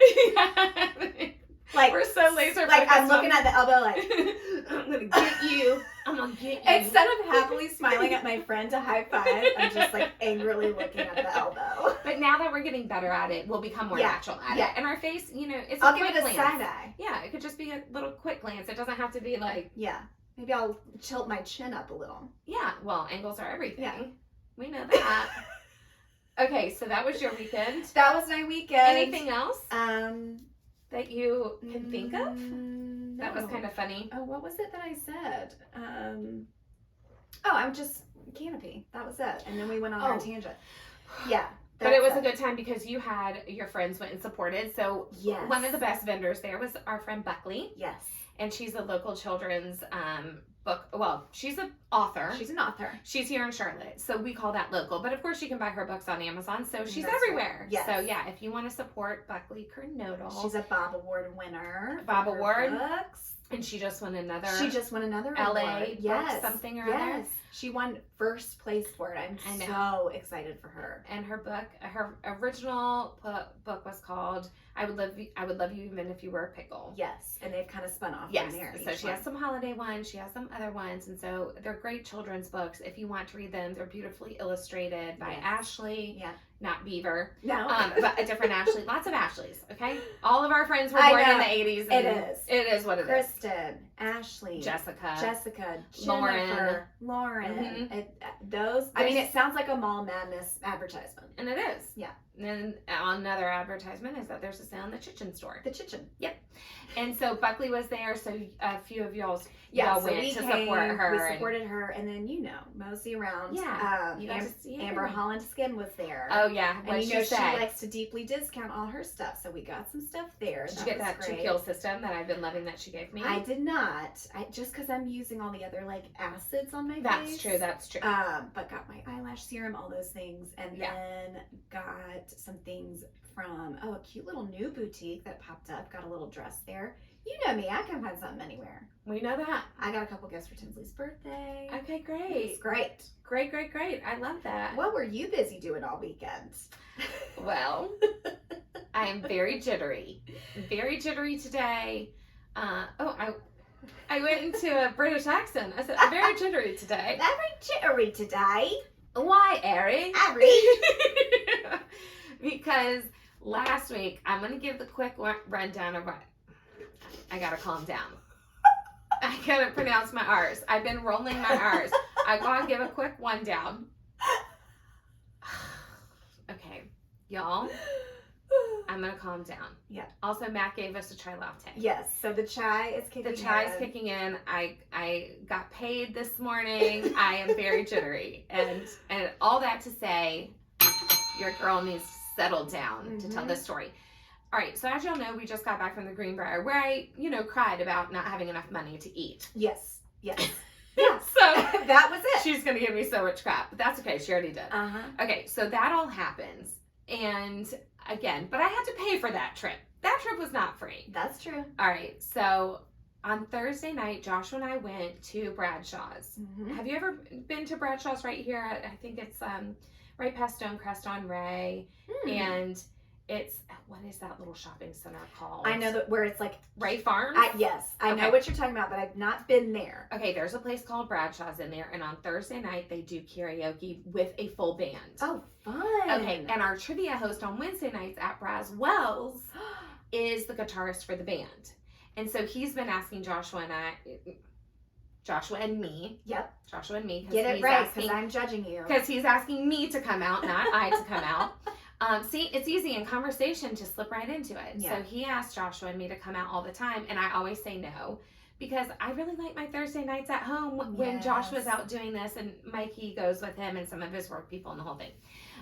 we're so laser focused. Like I'm looking at the elbow like, I'm going to get you. I'm going to get you. Instead of happily smiling at my friend to high five, I'm just like angrily looking at the elbow. But now that we're getting better at it, we'll become more natural at it. And our face, it's a quick glance. I'll give it a side eye. Yeah, it could just be a little quick glance. It doesn't have to be like. Yeah. Maybe I'll tilt my chin up a little. Yeah, well, angles are everything. Yeah. We know that. Okay, so that was your weekend. That was my weekend. Anything else? that you can think of? No. That was kind of funny. Oh, what was it that I said? I'm just canopy. That was it. And then we went on our tangent. Yeah. But it was a good time because you had your friends went and supported. So yes. One of the best vendors there was our friend Buckley. Yes. And she's a local children's book. Well, she's an author. She's an author. She's here in Charlotte. So we call that local. But of course you can buy her books on Amazon. So she's That's everywhere. Right. Yes. So yeah, if you want to support Buckley Kernodle. She's a Bob Award winner. Bob Award. Books. And she just won another. LA award. Yes. Something or other. Yes. She won first place for it. I'm so excited for her. And her book, her original book was called I Would Love You Even If You Were a Pickle. Yes. And they've kind of spun off yes. from there. So she has some holiday ones. She has some other ones. And so they're great children's books. If you want to read them, they're beautifully illustrated by Ashley. Yeah. Not Beaver. No. But a different Ashley. Lots of Ashleys, okay? All of our friends were born in the 80s. It is what it is. Kristin, Ashley. Jessica. Lauren. Mm-hmm. It sounds like a Mall Madness advertisement. And it is. Yeah. And then another advertisement is that there's a sale in the Chichen store. The Chichen. Yep. And so Buckley was there, so a few of y'all went to support her. We supported her, and then mosey around. Yeah. You got to see Amber Holland Skin was there. Oh yeah. And she likes to deeply discount all her stuff, so we got some stuff there. Did you get that 2-kill system that I've been loving that she gave me? I did not. Just because I'm using all the other acids on my face. That's true. But got my eyelash serum, all those things, and then got some things from a cute little new boutique that popped up. Got a little dress there. You know me, I can find something anywhere. We know that. I got a couple gifts for Tinsley's birthday. Okay, great. It's great. Great. I love that. What were you busy doing all weekend? Well, I am very jittery. Very jittery today. I went into a British accent. I said, I'm very jittery today. Very jittery today. Why, Ari? Because last week, I'm going to give the quick rundown of what. I got to calm down. I can't pronounce my R's. I've been rolling my R's. I got to give a quick one down. Okay, y'all. I'm going to calm down. Yeah. Also, Matt gave us a chai latte. Yes, so the chai is kicking in. The chai is kicking in. I got paid this morning. I am very jittery. And all that to say, your girl needs to settle down to tell this story. All right, so as y'all know, we just got back from the Greenbrier where I, cried about not having enough money to eat. Yes. Yeah. So that was it. She's going to give me so much crap, but that's okay. She already did. Uh-huh. Okay, so that all happens. And again, but I had to pay for that trip. That trip was not free. That's true. All right, so on Thursday night, Joshua and I went to Bradshaw's. Mm-hmm. Have you ever been to Bradshaw's right here? I think it's right past Stonecrest on Ray. And it's, what is that little shopping center called? I know that where it's like Ray Farms? Yes, I know what you're talking about, but I've not been there. Okay, there's a place called Bradshaw's in there, and on Thursday night they do karaoke with a full band. Oh, fun. Okay, and our trivia host on Wednesday nights at Braswell's is the guitarist for the band. And so he's been asking Joshua and me. Yep. Joshua and me. Get it right, because I'm judging you. Because he's asking me to come out, not I to come out. See, it's easy in conversation to slip right into it. Yeah. So he asked Joshua and me to come out all the time, and I always say no because I really like my Thursday nights at home when Joshua's out doing this, and Mikey goes with him and some of his work people and the whole thing.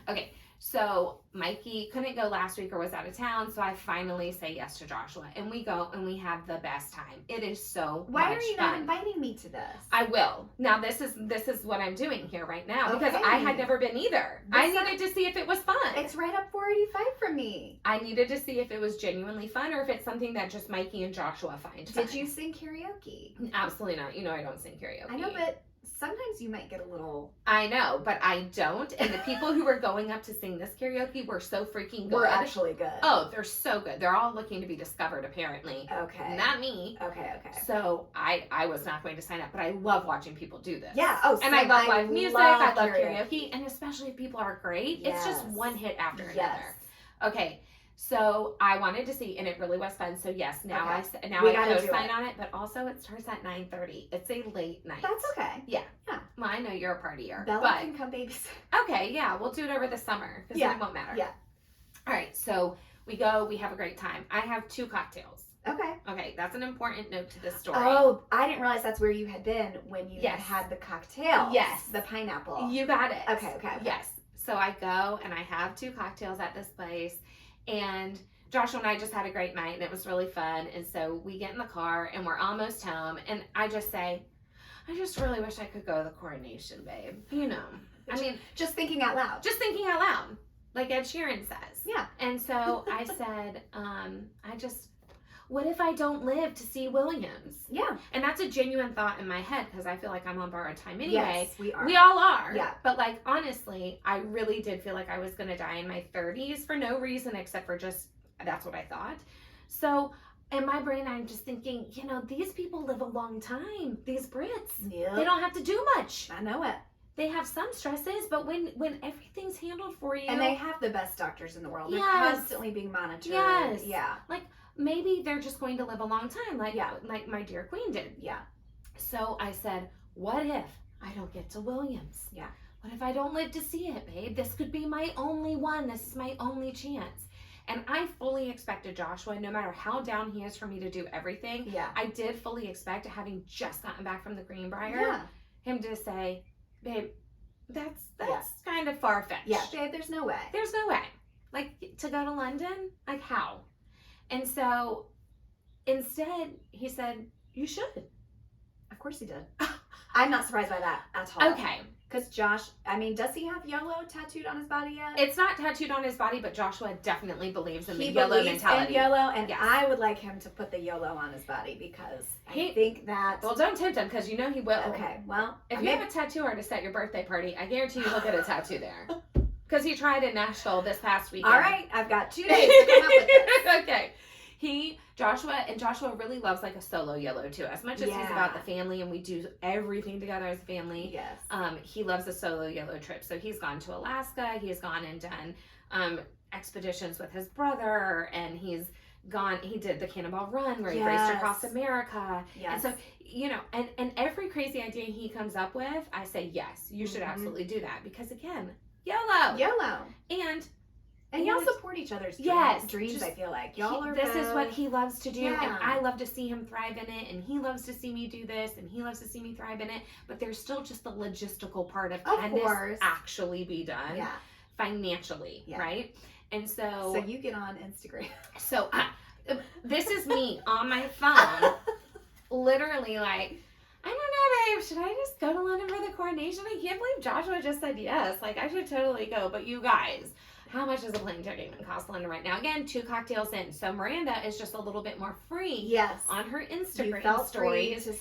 Okay, so Mikey couldn't go last week or was out of town, so I finally say yes to Joshua, and we go and we have the best time. It is so much fun. Why are you not inviting me to this? I will. Now this is what I'm doing here right now because I had never been either. I needed to see if it was fun. It's right up 485 from me. I needed to see if it was genuinely fun or if it's something that just Mikey and Joshua find fun. Did you sing karaoke? Absolutely not. You know I don't sing karaoke. I know, but sometimes you might get a little... I know, but I don't. And the people who were going up to sing this karaoke were so freaking good. We're actually good. Oh, they're so good. They're all looking to be discovered, apparently. Okay. Not me. Okay. So I was not going to sign up, but I love watching people do this. Yeah. Oh, and I love live music. I love karaoke. And especially if people are great. Yes. It's just one hit after another. Okay. So I wanted to see, and it really was fun. So yes, now I co-sign on it, but also it starts at 9:30. It's a late night. That's okay. Yeah. Well, I know you're a partier. Bella can come babysit. Okay, yeah, we'll do it over the summer because it won't matter. Yeah. All right, so We go, we have a great time. I have 2 cocktails. Okay. Okay, that's an important note to this story. Oh, I didn't realize that's where you had been when you had the cocktail. Yes. The pineapple. You got it. Okay. Yes. So I go and I have 2 cocktails at this place, and Joshua and I just had a great night and it was really fun. And so we get in the car and we're almost home, and I just say, I just really wish I could go to the coronation, babe. You know, I mean, just thinking out loud. Just thinking out loud, like Ed Sheeran says. Yeah. And so I said, what if I don't live to see Williams? Yeah. And that's a genuine thought in my head because I feel like I'm on borrowed time anyway. Yes, we are. We all are. Yeah. But like, honestly, I really did feel like I was going to die in my 30s for no reason except for just, that's what I thought. So in my brain, I'm just thinking, you know, these people live a long time. These Brits. Yep. They don't have to do much. I know it. They have some stresses, but when everything's handled for you. And they have the best doctors in the world. They're Yes. constantly being monitored. Yes. Yeah. Like, maybe they're just going to live a long time, like my dear queen did. Yeah. So I said, what if I don't get to Williams? Yeah. What if I don't live to see it, babe? This could be my only one. This is my only chance. And I fully expected Joshua, no matter how down he is for me to do everything, I did fully expect, having just gotten back from the Greenbrier, him to say, babe, that's kind of far-fetched. Yeah, babe, there's no way. There's no way. Like, to go to London? Like, how? And so, instead, he said, you should. Of course he did. I'm not surprised by that at all. Okay. Because Josh, I mean, does he have YOLO tattooed on his body yet? It's not tattooed on his body, but Joshua definitely believes in the He YOLO believes mentality. in YOLO, and I would like him to put the YOLO on his body because I think that... Well, don't tempt him because you know he will. Okay, well... If you have a tattoo artist at your birthday party, I guarantee you he'll get a tattoo there. Because he tried in Nashville this past weekend. All right, I've got 2 days to come up with this. Okay. Joshua really loves like a solo YOLO too. As much as he's about the family and we do everything together as a family. Yes. He loves a solo YOLO trip. So he's gone to Alaska. He's gone and done expeditions with his brother, and he did the Cannonball Run where he raced across America. Yes. And so, you know, and every crazy idea he comes up with, I say, yes, you should absolutely do that. Because again, YOLO. And y'all support each other's dreams, I feel like. This is what he loves to do, and I love to see him thrive in it, and he loves to see me do this, and he loves to see me thrive in it, but there's still just the logistical part of can this actually be done financially, right? And so... So you get on Instagram. So this is me on my phone, literally like, I don't know, babe, should I just go to London for the coronation? I can't believe Joshua just said yes. Like, I should totally go, but you guys... How much does a plane ticket even cost London right now? Again, 2 cocktails in. So Miranda is just a little bit more free on her Instagram stories to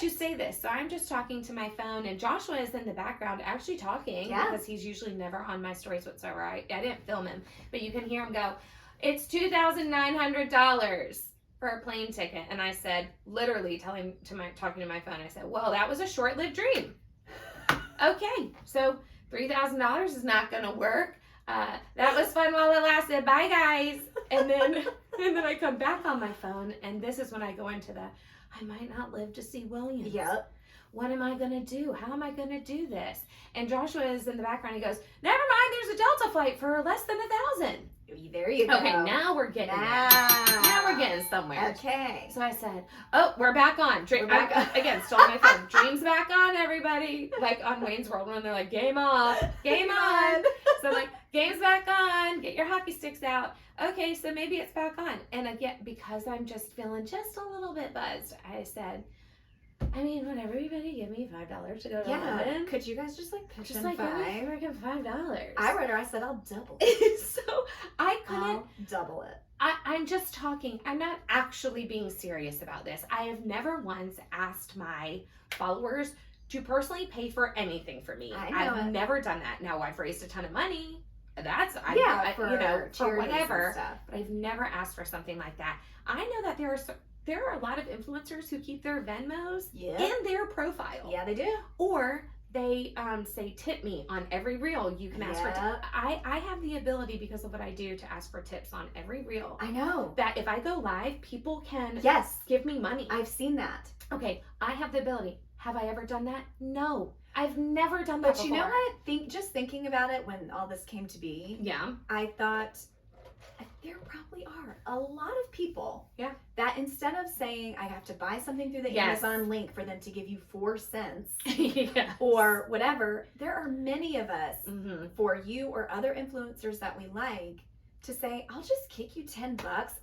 say this. So I'm just talking to my phone, and Joshua is in the background actually talking because he's usually never on my stories whatsoever. I didn't film him, but you can hear him go, it's $2,900 for a plane ticket. And I said, literally talking to my phone, I said, well, that was a short-lived dream. Okay, so $3,000 is not going to work. That was fun while it lasted. Bye, guys. And then I come back on my phone, and this is when I go into I might not live to see Williams. Yep. What am I going to do? How am I going to do this? And Joshua is in the background. He goes, never mind, there's a Delta flight for less than $1,000. There you go. Okay, now we're getting now we're getting somewhere. Okay. So I said, oh, we're back on. We're back on. Again, still on my phone. Dream's back on, everybody. Like on Wayne's World when they're like, game off. Game on. So I'm like, game's back on. Get your hockey sticks out. Okay, so maybe it's back on. And again, because I'm just feeling just a little bit buzzed, I said, I mean, would everybody give me $5 to go to London? Could you guys just like pitch in $5? $5? I wrote her. I said I'll double it. So I couldn't. I'll double it. I'm just talking. I'm not actually being serious about this. I have never once asked my followers to personally pay for anything for me. I've never done that. Now I've raised a ton of money. For whatever. But I've never asked for something like that. I know that there are a lot of influencers who keep their Venmos in their profile. Yeah, they do. Or they say tip me on every reel. You can ask for tips. I have the ability, because of what I do, to ask for tips on every reel. I know. That if I go live, people can give me money. I've seen that. Okay, I have the ability. Have I ever done that? No. I've never done that before. But you know what? Just thinking about it when all this came to be. Yeah. I thought, there probably are a lot of people Yeah. that instead of saying I have to buy something through the Yes. Amazon link for them to give you 4 cents Yes. or whatever, there are many of us Mm-hmm. for you or other influencers that we like to say, I'll just kick you $10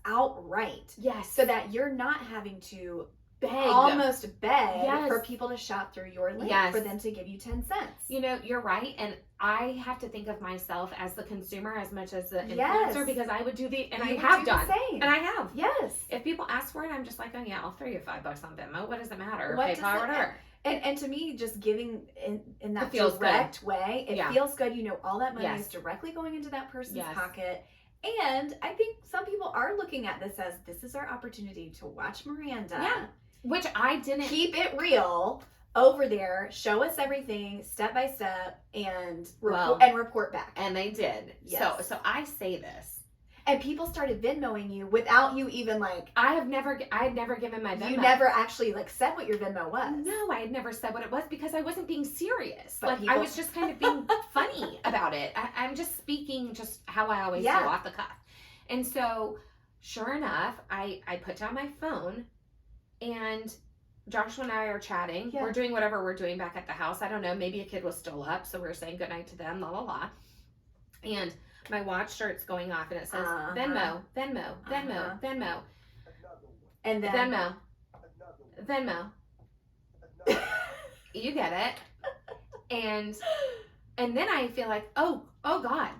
outright. Yes. So that you're not having to beg. almost beg Yes. for people to shop through your link Yes. for them to give you 10 cents. You know, you're right. And I have to think of myself as the consumer as much as the influencer Yes. because I would do the, and You I have would do done. the same. And I have. Yes. If people ask for it, I'm just like, oh yeah, I'll throw you $5 on Venmo. What does it matter? What PayPal, does it whatever. And to me, just giving in that It feels direct way, it Yeah. feels good. You know, all that money Yes. is directly going into that person's Yes. pocket. And I think some people are looking at this as this is our opportunity to watch Miranda. Yeah. Which I didn't. Keep it real over there. Show us everything step by step and report back. And they did. Yes. So I say this. And people started Venmoing you without you even like. I had never given my Venmo. You never actually like said what your Venmo was. No, I had never said what it was because I wasn't being serious. But I was just kind of being funny about it. I'm just speaking just how I always do off the cuff. And so, sure enough, I put down my phone and Joshua and I are chatting. Yeah. We're doing whatever we're doing back at the house. I don't know. Maybe a kid was still up. So we were saying goodnight to them, la, la, la. And my watch starts going off and it says Venmo, Venmo, Venmo, Venmo. And then Venmo. You get it. And then I feel like, oh God.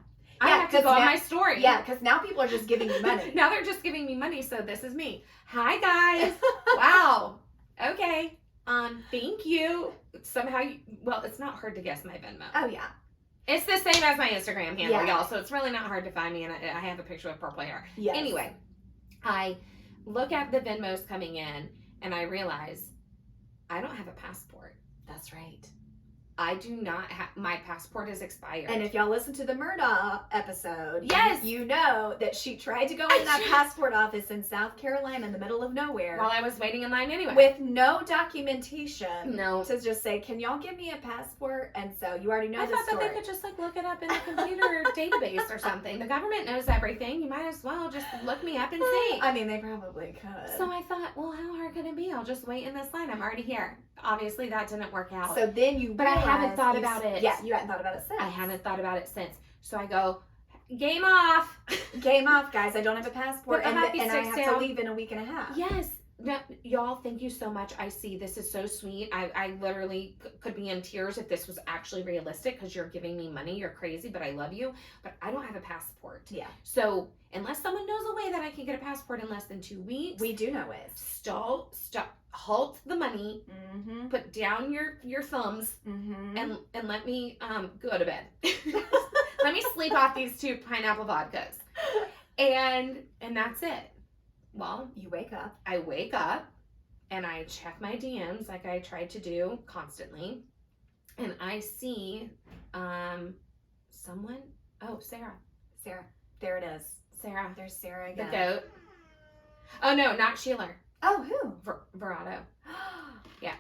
I have to go on my story. Yeah, because now people are just giving you money. Now they're just giving me money, so this is me. Hi guys. Wow. Okay. Thank you. Somehow it's not hard to guess my Venmo. Oh yeah. It's the same as my Instagram handle, Yeah. y'all, so it's really not hard to find me, and I have a picture with purple hair. Yes. Anyway, I look at the Venmos coming in, and I realize I don't have a passport. That's right. I do not have, my passport is expired. And if y'all listen to the Murdaugh episode, Yes. you know that she tried to go in that passport office in South Carolina in the middle of nowhere. While I was waiting in line anyway. With no documentation. No. To just say, can y'all give me a passport? And so you already know I the thought story. that they could just look it up in a computer database or something. The government knows everything. You might as well just look me up and see. I mean, they probably could. So I thought, well, how hard could it be? I'll just wait in this line. I'm already here. Obviously, that didn't work out. So then you But I haven't thought about it. Yeah, you hadn't thought about it since. I haven't thought about it since. So I go, game off. Game off, guys. I don't have a passport, Put the and hockey I sticks have down. to leave in a week and a half. Yes. No, y'all, thank you so much. I see. This is so sweet. I literally could be in tears if this was actually realistic because you're giving me money. You're crazy, but I love you. But I don't have a passport. Yeah. So unless someone knows a way that I can get a passport in less than 2 weeks. We do know it. Stop, halt the money, Mm-hmm. put down your thumbs, Mm-hmm. and let me go to bed. Let me sleep off these 2 pineapple vodkas. And that's it. Well, You wake up. I wake up and I check my DMs like I try to do constantly. And I see someone. Oh, Sarah. Sarah. There it is. Sarah. There's Sarah The again. goat. Oh, no, not Sheila. Oh, who? Verado. Yeah.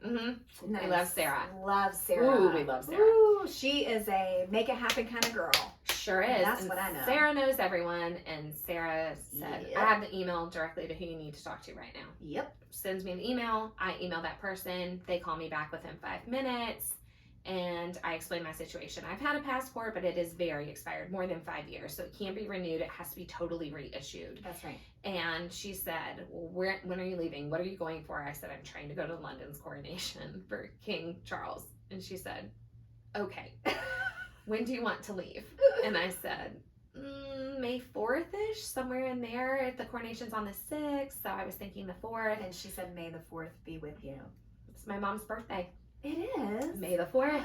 Mm-hmm. Nice. We love Sarah. Love Sarah. Ooh, we love Sarah. Ooh, she is a make it happen kind of girl. Sure is. That's And what I know. Sarah knows everyone, and Sarah said, Yep. I have the email directly to who you need to talk to right now. Yep. Sends me an email. I email that person. They call me back within 5 minutes, and I explain my situation. I've had a passport, but it is very expired, more than 5 years, so it can't be renewed. It has to be totally reissued. That's right. And she said, well, when are you leaving? What are you going for? I said, I'm trying to go to London's coronation for King Charles. And she said, okay, when do you want to leave? And I said, May 4th-ish, somewhere in there. If the coronation's on the 6th, so I was thinking the 4th. And she said, May the 4th be with you. It's my mom's birthday. It is. May the 4th.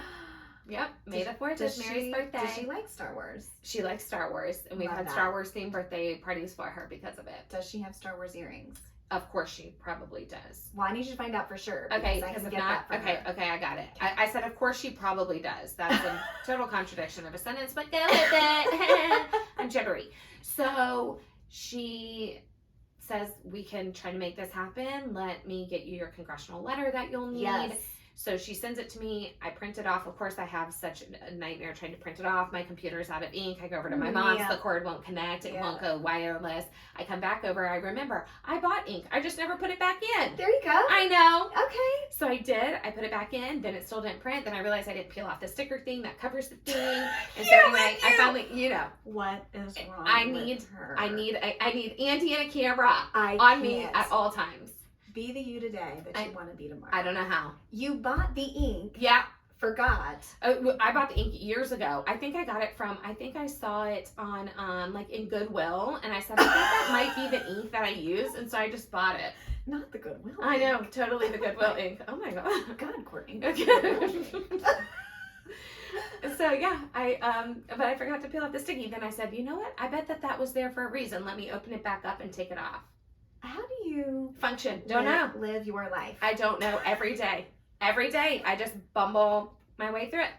Yep, May the 4th is Mary's birthday. Does she like Star Wars? She likes Star Wars, and we've Love had that. Star Wars themed birthday parties for her because of it. Does she have Star Wars earrings? Of course she probably does. Well, I need you to find out for sure. Okay, I because can if get not, that for okay, her. I got it. I said, of course she probably does. That's a total contradiction of a sentence, but go with it. I'm jittery. So she says, we can try to make this happen. Let me get you your congressional letter that you'll need. Yes. So she sends it to me. I print it off. Of course, I have such a nightmare trying to print it off. My computer's out of ink. I go over to my mom's. The cord won't connect. It won't go wireless. I come back over. I remember I bought ink. I just never put it back in. There you go. I know. Okay. So I did. I put it back in. Then it still didn't print. Then I realized I didn't peel off the sticker thing that covers the thing. And so anyway, I finally, what is wrong with her? I need Andy and a camera me at all times. Be the you today that you want to be tomorrow. I don't know how. You bought the ink. Yeah. Forgot. I bought the ink years ago. I think I got it from, I saw it on, like in Goodwill. And I said, I think that might be the ink that I use. And so I just bought it. Not the Goodwill ink. I know. Totally the Goodwill ink. Oh my God. God, Courtney. So yeah, but I forgot to peel off the sticky. Then I said, you know what? I bet that was there for a reason. Let me open it back up and take it off. How do you function? Don't know. Live your life. I don't know. Every day, I just bumble my way through it.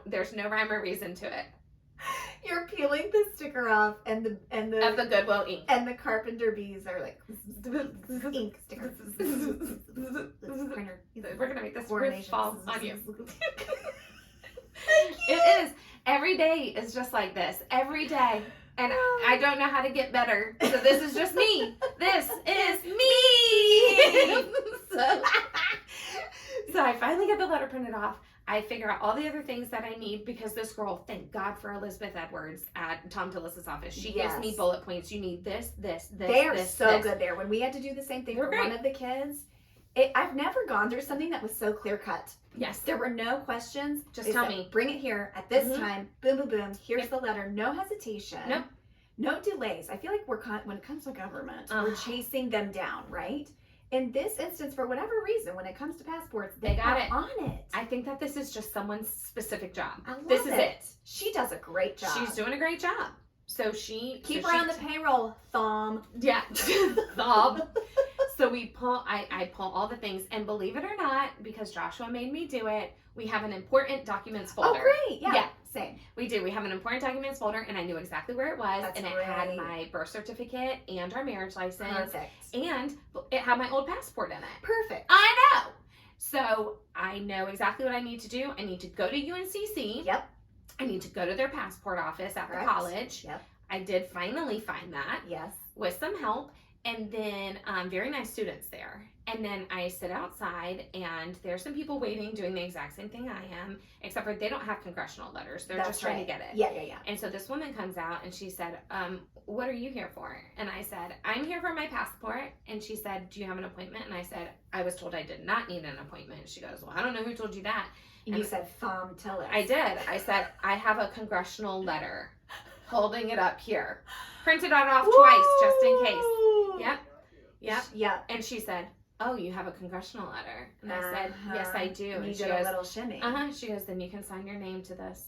There's no rhyme or reason to it. You're peeling the sticker off, and the of the Goodwill ink, and the carpenter bees are like ink stickers. We're gonna make this roof fall on you. It is. Every day is just like this. Every day. And I don't know how to get better. So this is just me. This is me. So I finally get the letter printed off. I figure out all the other things that I need because this girl, thank God for Elizabeth Edwards at Tom Tillis's office. She gives me bullet points. You need this. They are so good there. When we had to do the same thing for one of the kids, I've never gone through something that was so clear cut. Yes. There were no questions. Just tell me. Bring it here at this time. Boom, boom, boom. Here's the letter. No hesitation. Nope. No delays. I feel like when it comes to government, we're chasing them down, right? In this instance, for whatever reason, when it comes to passports, they got it on it. I think that this is just someone's specific job. I love this is it. She does a great job. She's doing a great job. So keep her on the payroll, Thom. Yeah, Thom. So I pull all the things, and believe it or not, because Joshua made me do it, we have an important documents folder. Oh, great. Yeah. Same. We do. We have an important documents folder, and I knew exactly where it was. It had my birth certificate and our marriage license. Perfect. And it had my old passport in it. Perfect. I know. So I know exactly what I need to do. I need to go to UNCC. Yep. I need to go to their passport office at the college. Yep. I did finally find that. Yes. With some help. And then very nice students there. And then I sit outside, and there's some people waiting, doing the exact same thing I am, except for they don't have congressional letters. They're just trying to get it. Yeah. And so this woman comes out, and she said, what are you here for? And I said, I'm here for my passport. And she said, do you have an appointment? And I said, I was told I did not need an appointment. She goes, well, I don't know who told you that. And you said, Thom, tell us. I did. I said, I have a congressional letter, holding it up here. Printed it off twice, just in case. Yep. And she said, oh, you have a congressional letter. And I said, yes, I do. And she did a little shimmy. She goes, then you can sign your name to this.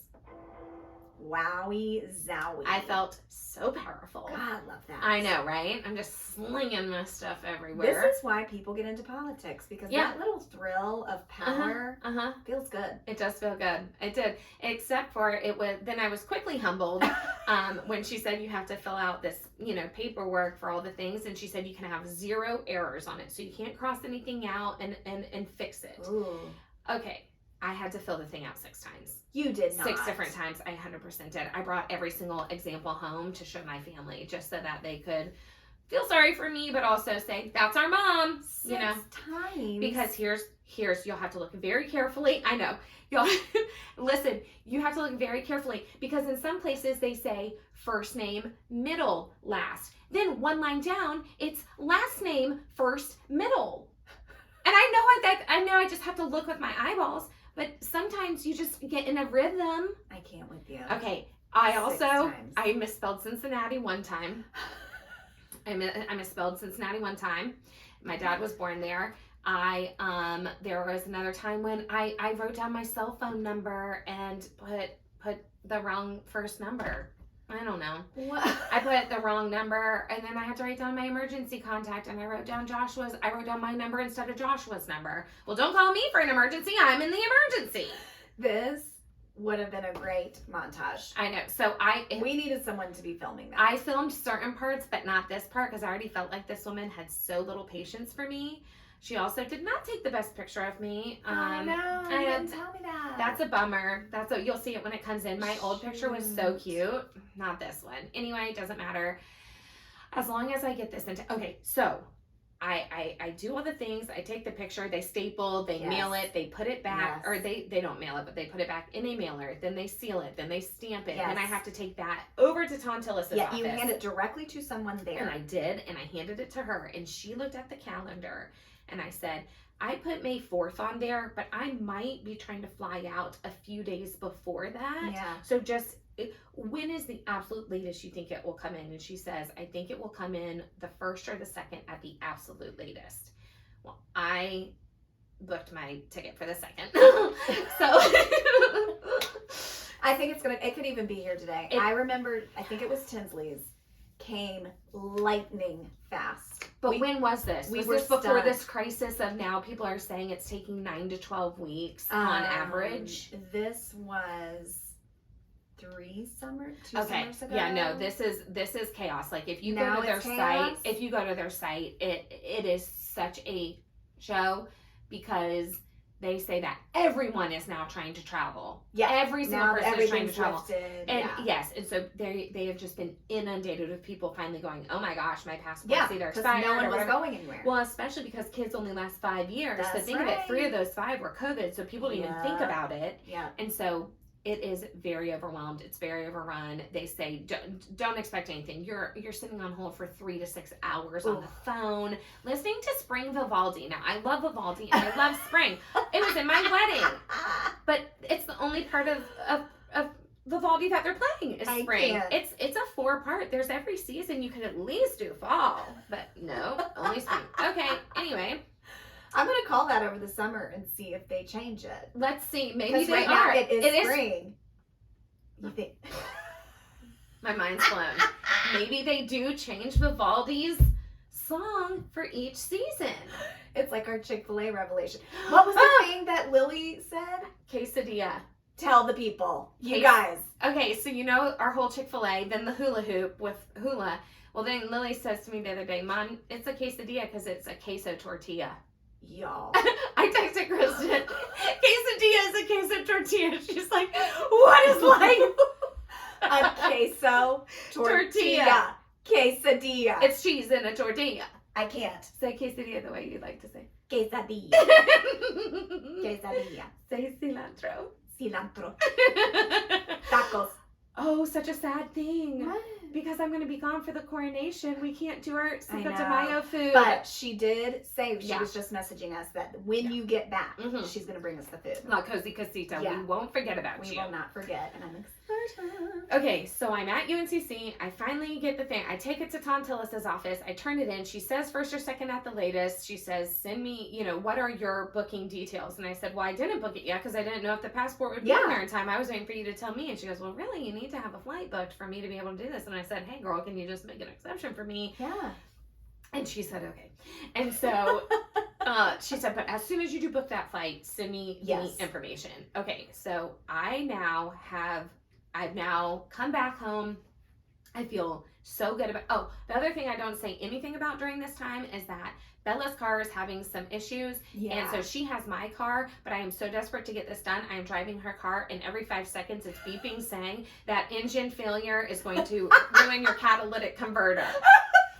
Wowie zowie. I felt so powerful. God, I love that. I know, right? I'm just slinging my stuff everywhere. This is why people get into politics, because that little thrill of power feels good. It does feel good. It did. Except for then I was quickly humbled when she said you have to fill out this, paperwork for all the things, and she said you can have 0 errors on it, so you can't cross anything out and fix it. Ooh. Okay. I had to fill the thing out 6 times. You did not. 6 different times. I 100% did. I brought every single example home to show my family, just so that they could feel sorry for me, but also say, that's our mom. 6 times. Because here's, you'll have to look very carefully. I know. Listen, you have to look very carefully, because in some places they say first name, middle, last. Then 1 line down, it's last name, first, middle. And I know I just have to look with my eyeballs. But sometimes you just get in a rhythm. I can't with you. Okay. I misspelled Cincinnati one time. I misspelled Cincinnati one time. My dad was born there. There was another time when I wrote down my cell phone number and put the wrong first number. I don't know. What? I put the wrong number, and then I had to write down my emergency contact, and I wrote down my number instead of Joshua's number. Well, don't call me for an emergency. I'm in the emergency. This would have been a great montage. I know. So we needed someone to be filming that. I filmed certain parts, but not this part, because I already felt like this woman had so little patience for me. She also did not take the best picture of me. Oh no, you didn't tell me that. That's a bummer. You'll see it when it comes in. My old picture was so cute. Not this one. Anyway, it doesn't matter. As long as I get this into, okay, so I do all the things. I take the picture, they staple, they mail it, they put it back, or they don't mail it, but they put it back in a mailer, then they seal it, then they stamp it, then I have to take that over to Tontillis' office. Yeah, you hand it directly to someone there. And I did, and I handed it to her, and she looked at the calendar, and I said, I put May 4th on there, but I might be trying to fly out a few days before that. Yeah. So just, when is the absolute latest you think it will come in? And she says, I think it will come in the 1st or the 2nd at the absolute latest. Well, I booked my ticket for the 2nd. So I think it could even be here today. I remember, I think it was Tinsley's, came lightning fast. But when was this? Was this before this crisis of now people are saying it's taking 9 to 12 weeks on average? This was 2 summers ago. Yeah, no, this is chaos. Like if you go to their site, it is such a show because they say that everyone is now trying to travel. Yeah, every single person is trying to travel. And yes, and so they have just been inundated with people finally going, oh my gosh, my passport's either expired. No one was going anywhere. Well, especially because kids only last 5 years. So think of it, 3 of those 5 were COVID, so people didn't even think about it. Yeah. And so it is very overwhelmed. It's very overrun. They say don't expect anything. You're sitting on hold for 3 to 6 hours on the phone listening to Spring Vivaldi. Now I love Vivaldi and I love Spring. It was in my wedding, but it's the only part of Vivaldi that they're playing is Spring. It's a 4-part. There's every season. You could at least do fall, but no, only Spring. Okay. Anyway. I'm going to call that over the summer and see if they change it. Let's see. Maybe they right are. Now it is spring. You think? My mind's blown. Maybe they do change Vivaldi's song for each season. It's like our Chick-fil-A revelation. What was the thing that Lily said? Quesadilla. Tell the people. You guys. Okay, so you know our whole Chick-fil-A, then the hula hoop with hula. Well, then Lily says to me the other day, Mom, it's a quesadilla because it's a queso tortilla. Y'all. I texted Kristin, quesadilla is a queso tortilla. She's like, what is life? A queso tortilla. Quesadilla. It's cheese in a tortilla. I can't. Say quesadilla the way you like to say. Quesadilla. Quesadilla. Say cilantro. Cilantro. Tacos. Oh, such a sad thing. What? Because I'm going to be gone for the coronation. We can't do our Cinco de Mayo food. But she did say, she was just messaging us that when you get back, she's going to bring us the food. La Cozy Casita. Yeah. We won't forget about you. We will not forget. And I'm excited. Okay, so I'm at UNCC. I finally get the thing. I take it to Tontillis' office. I turn it in. She says 1st or 2nd at the latest. She says, send me, what are your booking details? And I said, well, I didn't book it yet because I didn't know if the passport would be in there in time. I was waiting for you to tell me. And she goes, well, really? You need to have a flight booked for me to be able to do this. And I said, hey, girl, can you just make an exception for me? Yeah. And she said, okay. And so she said, but as soon as you do book that flight, send me the information. Okay, so I've now come back home. I feel so good about, the other thing I don't say anything about during this time is that Bella's car is having some issues, and so she has my car, but I am so desperate to get this done. I am driving her car, and every 5 seconds it's beeping saying that engine failure is going to ruin your catalytic converter.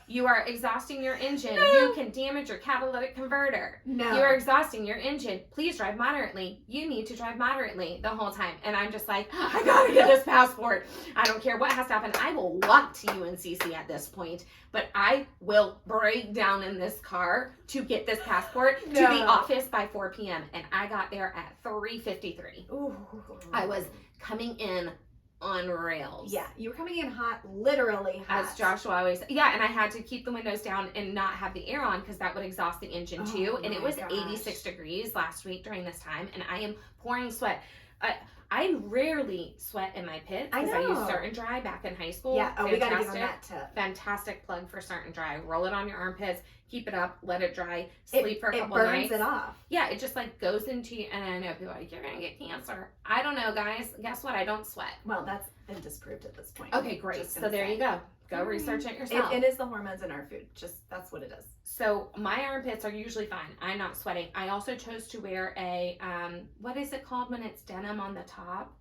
You are exhausting your engine. You can damage your catalytic converter. You are exhausting your engine. Please drive moderately. You need to drive moderately the whole time. And I'm just like, I gotta get this passport. I don't care what has to happen. I will walk to UNCC at this point, but I will break down in this car to get this passport to the office by 4 p.m. And I got there at 3:53. I was coming in on rails. Yeah, you were coming in hot, literally hot. As Joshua always said. Yeah, and I had to keep the windows down and not have the air on because that would exhaust the engine too. And it was 86 degrees last week during this time, and I am pouring sweat. I rarely sweat in my pits because I use Certain Dry back in high school. Yeah, we got to give them that tip. Fantastic plug for Certain Dry. Roll it on your armpits, keep it up, let it dry, sleep for a couple nights. It burns it off. Yeah, it just like goes into you, and I know people are like, you're going to get cancer. I don't know, guys. Guess what? I don't sweat. Well, that's been disproved at this point. Okay, great. So there you go. Go research it yourself. It is the hormones in our food. Just that's what it is. So my armpits are usually fine. I'm not sweating. I also chose to wear a, what is it called when it's denim on the top?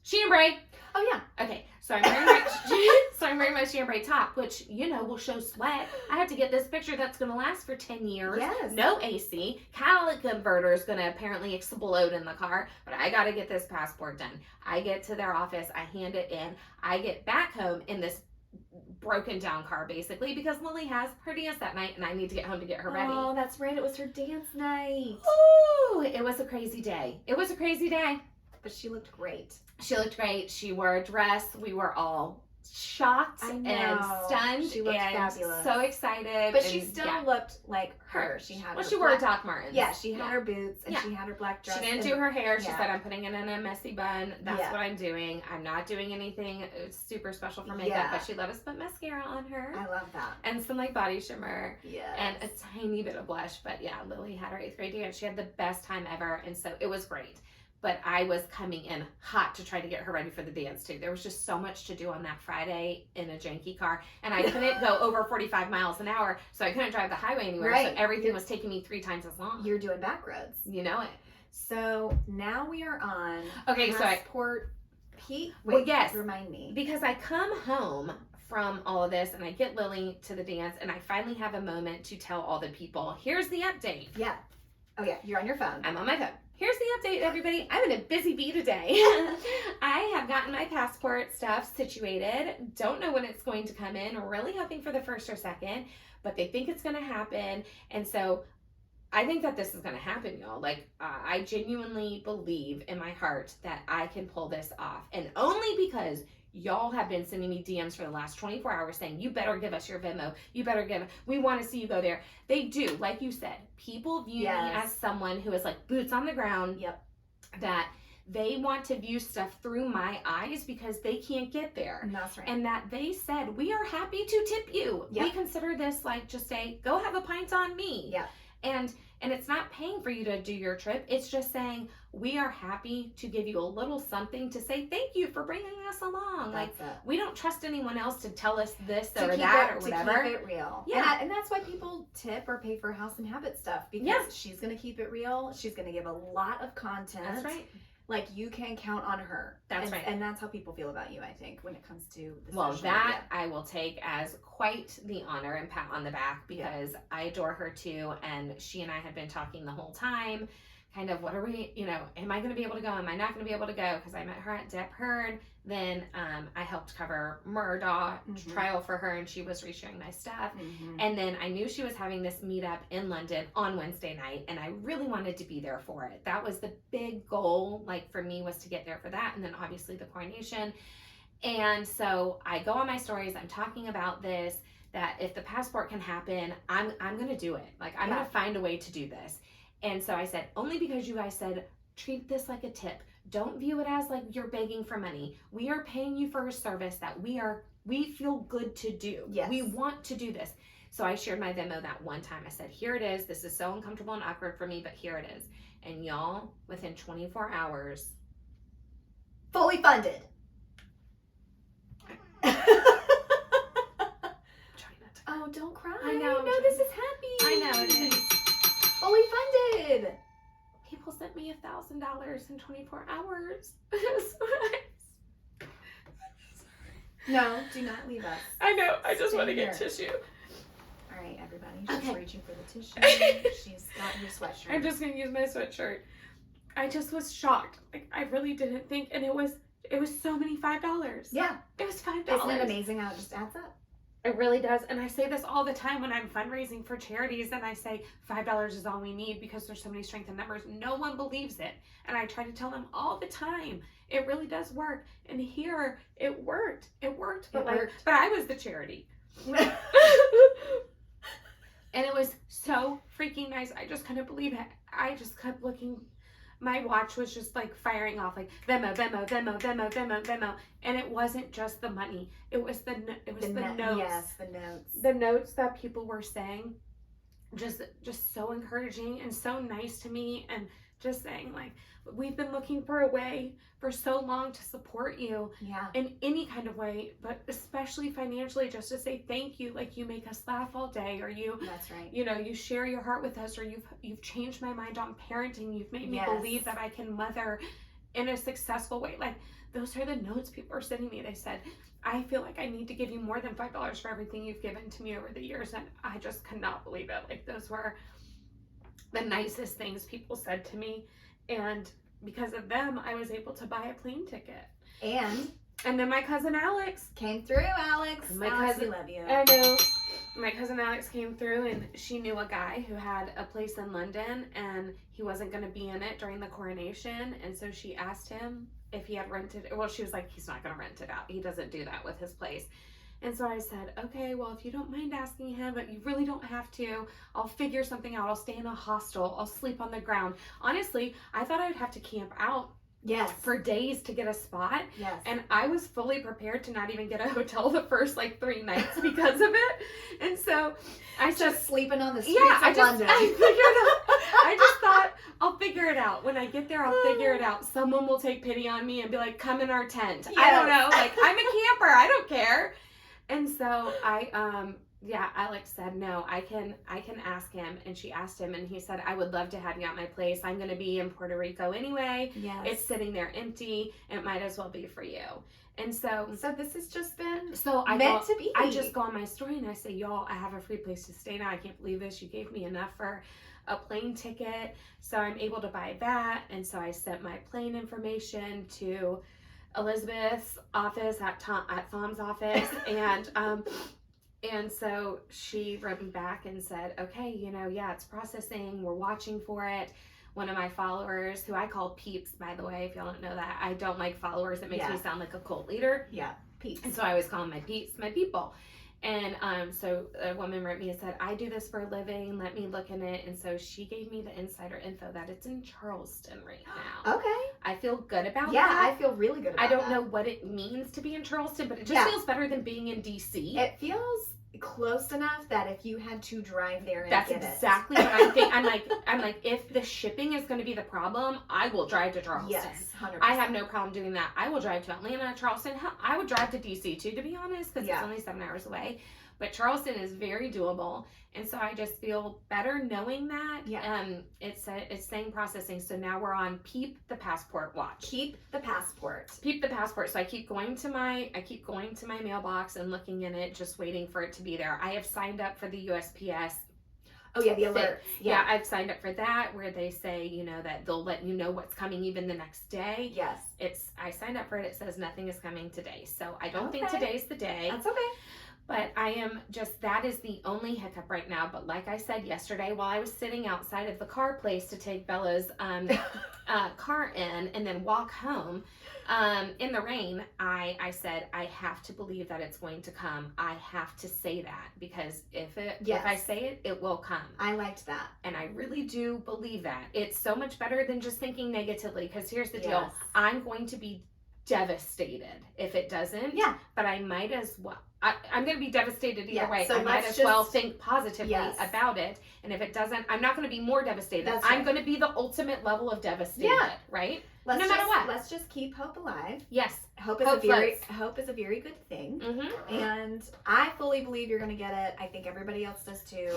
Chambray. Oh yeah. Okay. So I'm wearing my chambray top, which, will show sweat. I have to get this picture that's going to last for 10 years. Yes. No AC. Catalytic converter is going to apparently explode in the car, but I got to get this passport done. I get to their office. I hand it in. I get back home in this broken down car basically because Lily has her dance that night and I need to get home to get her ready. Oh, that's right. It was her dance night. Ooh, it was a crazy day. But she looked great. She wore a dress. We were all shocked and stunned. She looked and fabulous. So excited. But she still looked like her. She had she wore Doc Martens. Yeah, she had her boots and she had her black dress. She didn't do her hair. She said, I'm putting it in a messy bun. That's what I'm doing. I'm not doing anything super special for makeup, but she let us put mascara on her. I love that. And some body shimmer. Yeah. And a tiny bit of blush. But yeah, Lily had her 8th grade dance. She had the best time ever. And so it was great. But I was coming in hot to try to get her ready for the dance too. There was just so much to do on that Friday in a janky car. And I couldn't go over 45 miles an hour, so I couldn't drive the highway anywhere. Right. So everything was taking me 3 times as long. You're doing back roads. You know it. So now we are on Passport Pete. Wait, well, yes. Remind me. Because I come home from all of this and I get Lily to the dance and I finally have a moment to tell all the people, here's the update. Yeah. Oh yeah, you're on your phone. I'm on my phone. Here's the update, everybody. I'm in a busy bee today. I have gotten my passport stuff situated. Don't know when it's going to come in. Really hoping for the 1st or 2nd, but they think it's going to happen. And so I think that this is going to happen, y'all. Like, I genuinely believe in my heart that I can pull this off. And only because y'all have been sending me DMs for the last 24 hours saying, you better give us your Venmo. We want to see you go there. They do. Like you said, people view me as someone who is like boots on the ground. Yep. That they want to view stuff through my eyes because they can't get there. That's right. And that they said, we are happy to tip you. Yep. We consider this like just a, go have a pint on me. Yeah. And it's not paying for you to do your trip. It's just saying, we are happy to give you a little something to say thank you for bringing us along. We don't trust anyone else to tell us this or that or whatever. To keep it real. Yeah. And that's why people tip or pay for house and habit stuff because she's going to keep it real. She's going to give a lot of content. That's right. Like, you can count on her. That's right. And that's how people feel about you, I think, when it comes to the social media. Media. I will take as quite the honor and pat on the back because I adore her too. And she and I had been talking the whole time. Kind of, what are we, am I going to be able to go? Am I not going to be able to go? Because I met her at Dep Heard. Then I helped cover Miranda trial for her, and she was resharing my stuff. And then I knew she was having this meetup in London on Wednesday night, and I really wanted to be there for it. That was the big goal, for me, was to get there for that, and then obviously the coronation. And so I go on my stories, I'm talking about this, that if the passport can happen, I'm going to do it. I'm going to find a way to do this. And so I said, only because you guys said, treat this like a tip. Don't view it as you're begging for money. We are paying you for a service that we feel good to do. Yes. We want to do this. So I shared my Venmo that one time. I said, here it is. This is so uncomfortable and awkward for me, but here it is. And y'all, within 24 hours. Fully funded. Oh, don't cry. I know. No, this is happy. I know it is. Fully funded. People sent me $1,000 in 24 hours. No, do not leave us. I know. I just Stay want to here. get tissue. All right, everybody. She's reaching for the tissue. She's got her sweatshirt. I'm just going to use my sweatshirt. I just was shocked. I really didn't think, and it was so many $5. Yeah. It was $5. Isn't it amazing how it just adds up? It really does. And I say this all the time when I'm fundraising for charities, and I say $5 is all we need because there's so many strength in numbers. No one believes it. And I try to tell them all the time, it really does work. And here, it worked. It worked. But I was the charity. And it was so freaking nice. I just couldn't believe it. I just kept looking my watch was just like firing off like Venmo, Venmo, Venmo, Venmo, Venmo, Venmo, and it wasn't just the money. It was the notes. Yes, the notes. The notes that people were saying, just so encouraging and so nice to me, and just saying like, we've been looking for a way for so long to support you in any kind of way, but especially financially, just to say thank you. Like, you make us laugh all day, or you, that's right, you know, you share your heart with us, or you've changed my mind on parenting. You've made me believe that I can mother in a successful way. Like, those are the notes people are sending me. They said, I feel like I need to give you more than $5 for everything you've given to me over the years. And I just could not believe it. Like, those were the nicest things people said to me. And because of them, I was able to buy a plane ticket. And then my cousin Alex came through. Alex, we love you. I know. My cousin Alex came through, and she knew a guy who had a place in London, and he wasn't going to be in it during the coronation. And so she asked him if he had rented it. Well, she was like, he's not going to rent it out. He doesn't do that with his place. And so I said, okay, well, if you don't mind asking him, but you really don't have to, I'll figure something out. I'll stay in a hostel. I'll sleep on the ground. Honestly, I thought I would have to camp out for days to get a spot. And I was fully prepared to not even get a hotel the first like 3 nights because of it. And so I just sleeping on the streets of London. I just thought, I'll figure it out. When I get there, I'll figure it out. Someone will take pity on me and be like, come in our tent. I don't know. Like, I'm a camper. I don't care. And so Alex said, no, I can ask him. And she asked him, and he said, I would love to have you at my place. I'm going to be in Puerto Rico anyway. It's sitting there empty. It might as well be for you. And so this has just been meant to be. I just go on my story and I say, y'all, I have a free place to stay now. I can't believe this. You gave me enough for a plane ticket. So I'm able to buy that. And so I sent my plane information to Elizabeth's office at Tom's office, and so she wrote me back and said, okay, you know, it's processing, we're watching for it. One of my followers, who I call peeps, by the way, if y'all don't know that, I don't like followers. It makes me sound like a cult leader. Peeps. And so I always call them my peeps, my people. And so a woman wrote me and said, I do this for a living, let me look in it. And so she gave me the insider info that it's in Charleston right now. Okay. I feel good about that. Yeah, I feel really good about that. I don't know what it means to be in Charleston, but it just feels better than being in DC. It feels close enough that if you had to drive there and that's exactly what I think. I'm like, if the shipping is going to be the problem, I will drive to Charleston. Yes, 100%. I have no problem doing that. I will drive to Atlanta, Charleston. Hell, I would drive to DC too, to be honest, because it's only 7 hours away. But Charleston is very doable, and so I just feel better knowing that. It's saying processing. So now we're on Peep the Passport watch. Keep the passport. Peep the Passport. So I keep going to my mailbox and looking in it, just waiting for it to be there. I have signed up for the USPS. Oh yeah, the alert. Yeah, I've signed up for that, where they say, you know, that they'll let you know what's coming even the next day. I signed up for it. It says nothing is coming today. So I don't think today's the day. That's okay. But I am that is the only hiccup right now. But like I said yesterday, while I was sitting outside of the car place to take Bella's car in and then walk home in the rain, I said, I have to believe that it's going to come. I have to say that, because if I say it, it will come. I liked that. And I really do believe that. It's so much better than just thinking negatively, because here's the deal. I'm going to be devastated if it doesn't. But I might as well. I'm going to be devastated either way. So I might as well think positively about it. And if it doesn't, I'm not going to be more devastated. I'm going to be the ultimate level of devastated, right? No matter what. Let's just keep hope alive. Yes. Hope is a very good thing. And I fully believe you're going to get it. I think everybody else does too.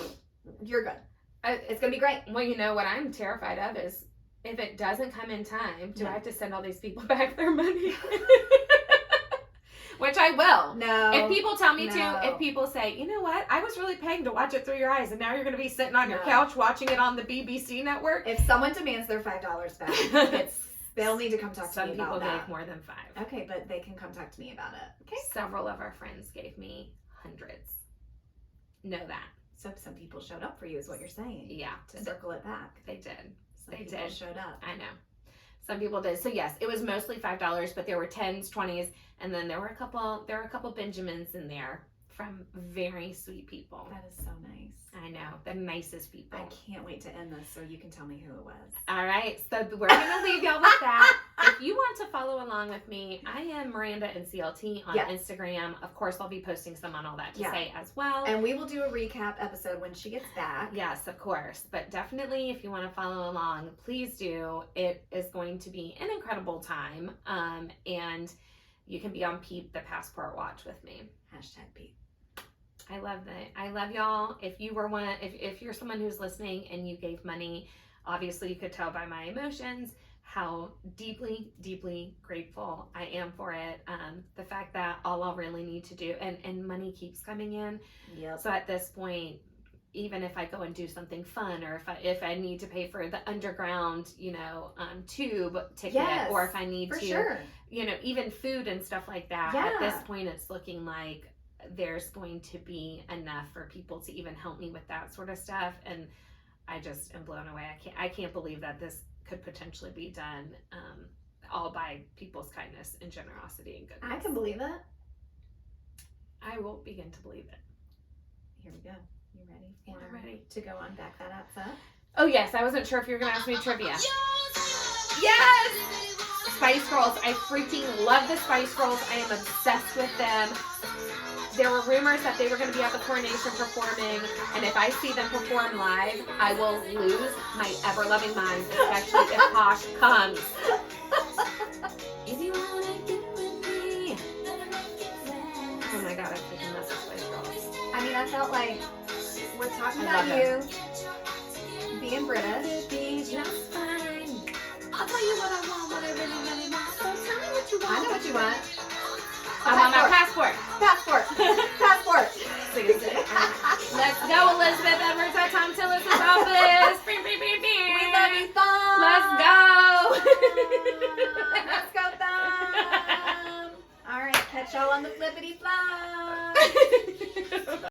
You're good. It's going to be great. Well, you know what I'm terrified of is, if it doesn't come in time, do I have to send all these people back their money? Which I will. No. If people tell me to, if people say, you know what, I was really paying to watch it through your eyes, and now you're going to be sitting on your couch watching it on the BBC network. If someone demands their $5 back, they'll need to come talk to me about that. Some people gave more than 5. Okay, but they can come talk to me about it. Okay. Several of our friends gave me hundreds. Know that. So some people showed up for you, is what you're saying. Yeah. To circle it back. They did. Some people showed up. I know. Some people did. So yes, it was mostly $5, but there were 10s, 20s, and then there were a couple Benjamins in there from very sweet people. That is so nice. I know, the nicest people. I can't wait to end this so you can tell me who it was. All right, so we're going to leave y'all with that. If you want to follow along with me, I am Miranda NCLT on Instagram. Of course, I'll be posting some on all that to say as well. And we will do a recap episode when she gets back. Yes, of course. But definitely, if you want to follow along, please do. It is going to be an incredible time. And you can be on Peep, the Passport Watch with me. #Peep. I love that. I love y'all. If you were if you're someone who's listening and you gave money, obviously you could tell by my emotions how deeply, deeply grateful I am for it. The fact that all I'll really need to do, and money keeps coming in. Yep. So at this point, even if I go and do something fun, or if I need to pay for the underground, tube ticket, or if I need to, even food and stuff like that, at this point, it's looking like there's going to be enough for people to even help me with that sort of stuff. And I just am blown away. I can't believe that this could potentially be done all by people's kindness and generosity and goodness. I can believe it. I will begin to believe it. Here we go. You ready? I'm ready to go on Back That Up? Oh yes, I wasn't sure if you were going to ask me trivia. Yes! Spice Girls. I freaking love the Spice Girls. I am obsessed with them. There were rumors that they were going to be at the coronation performing, and if I see them perform live, I will lose my ever-loving mind, especially if Posh comes. If you wanna get with me. Oh my god, I freaking love the Spice Girls. I mean, I felt like we're talking about you being British. Be just fine. I'll tell you what I want, what I really, really want. So tell me what you want. I know what you want. I want my passport. Passport. Passport. Let's go, Elizabeth Edwards at Tom Tillis' office. We love you, Thumb. Let's go. Let's go, Thumb. All right, catch y'all on the flippity flop.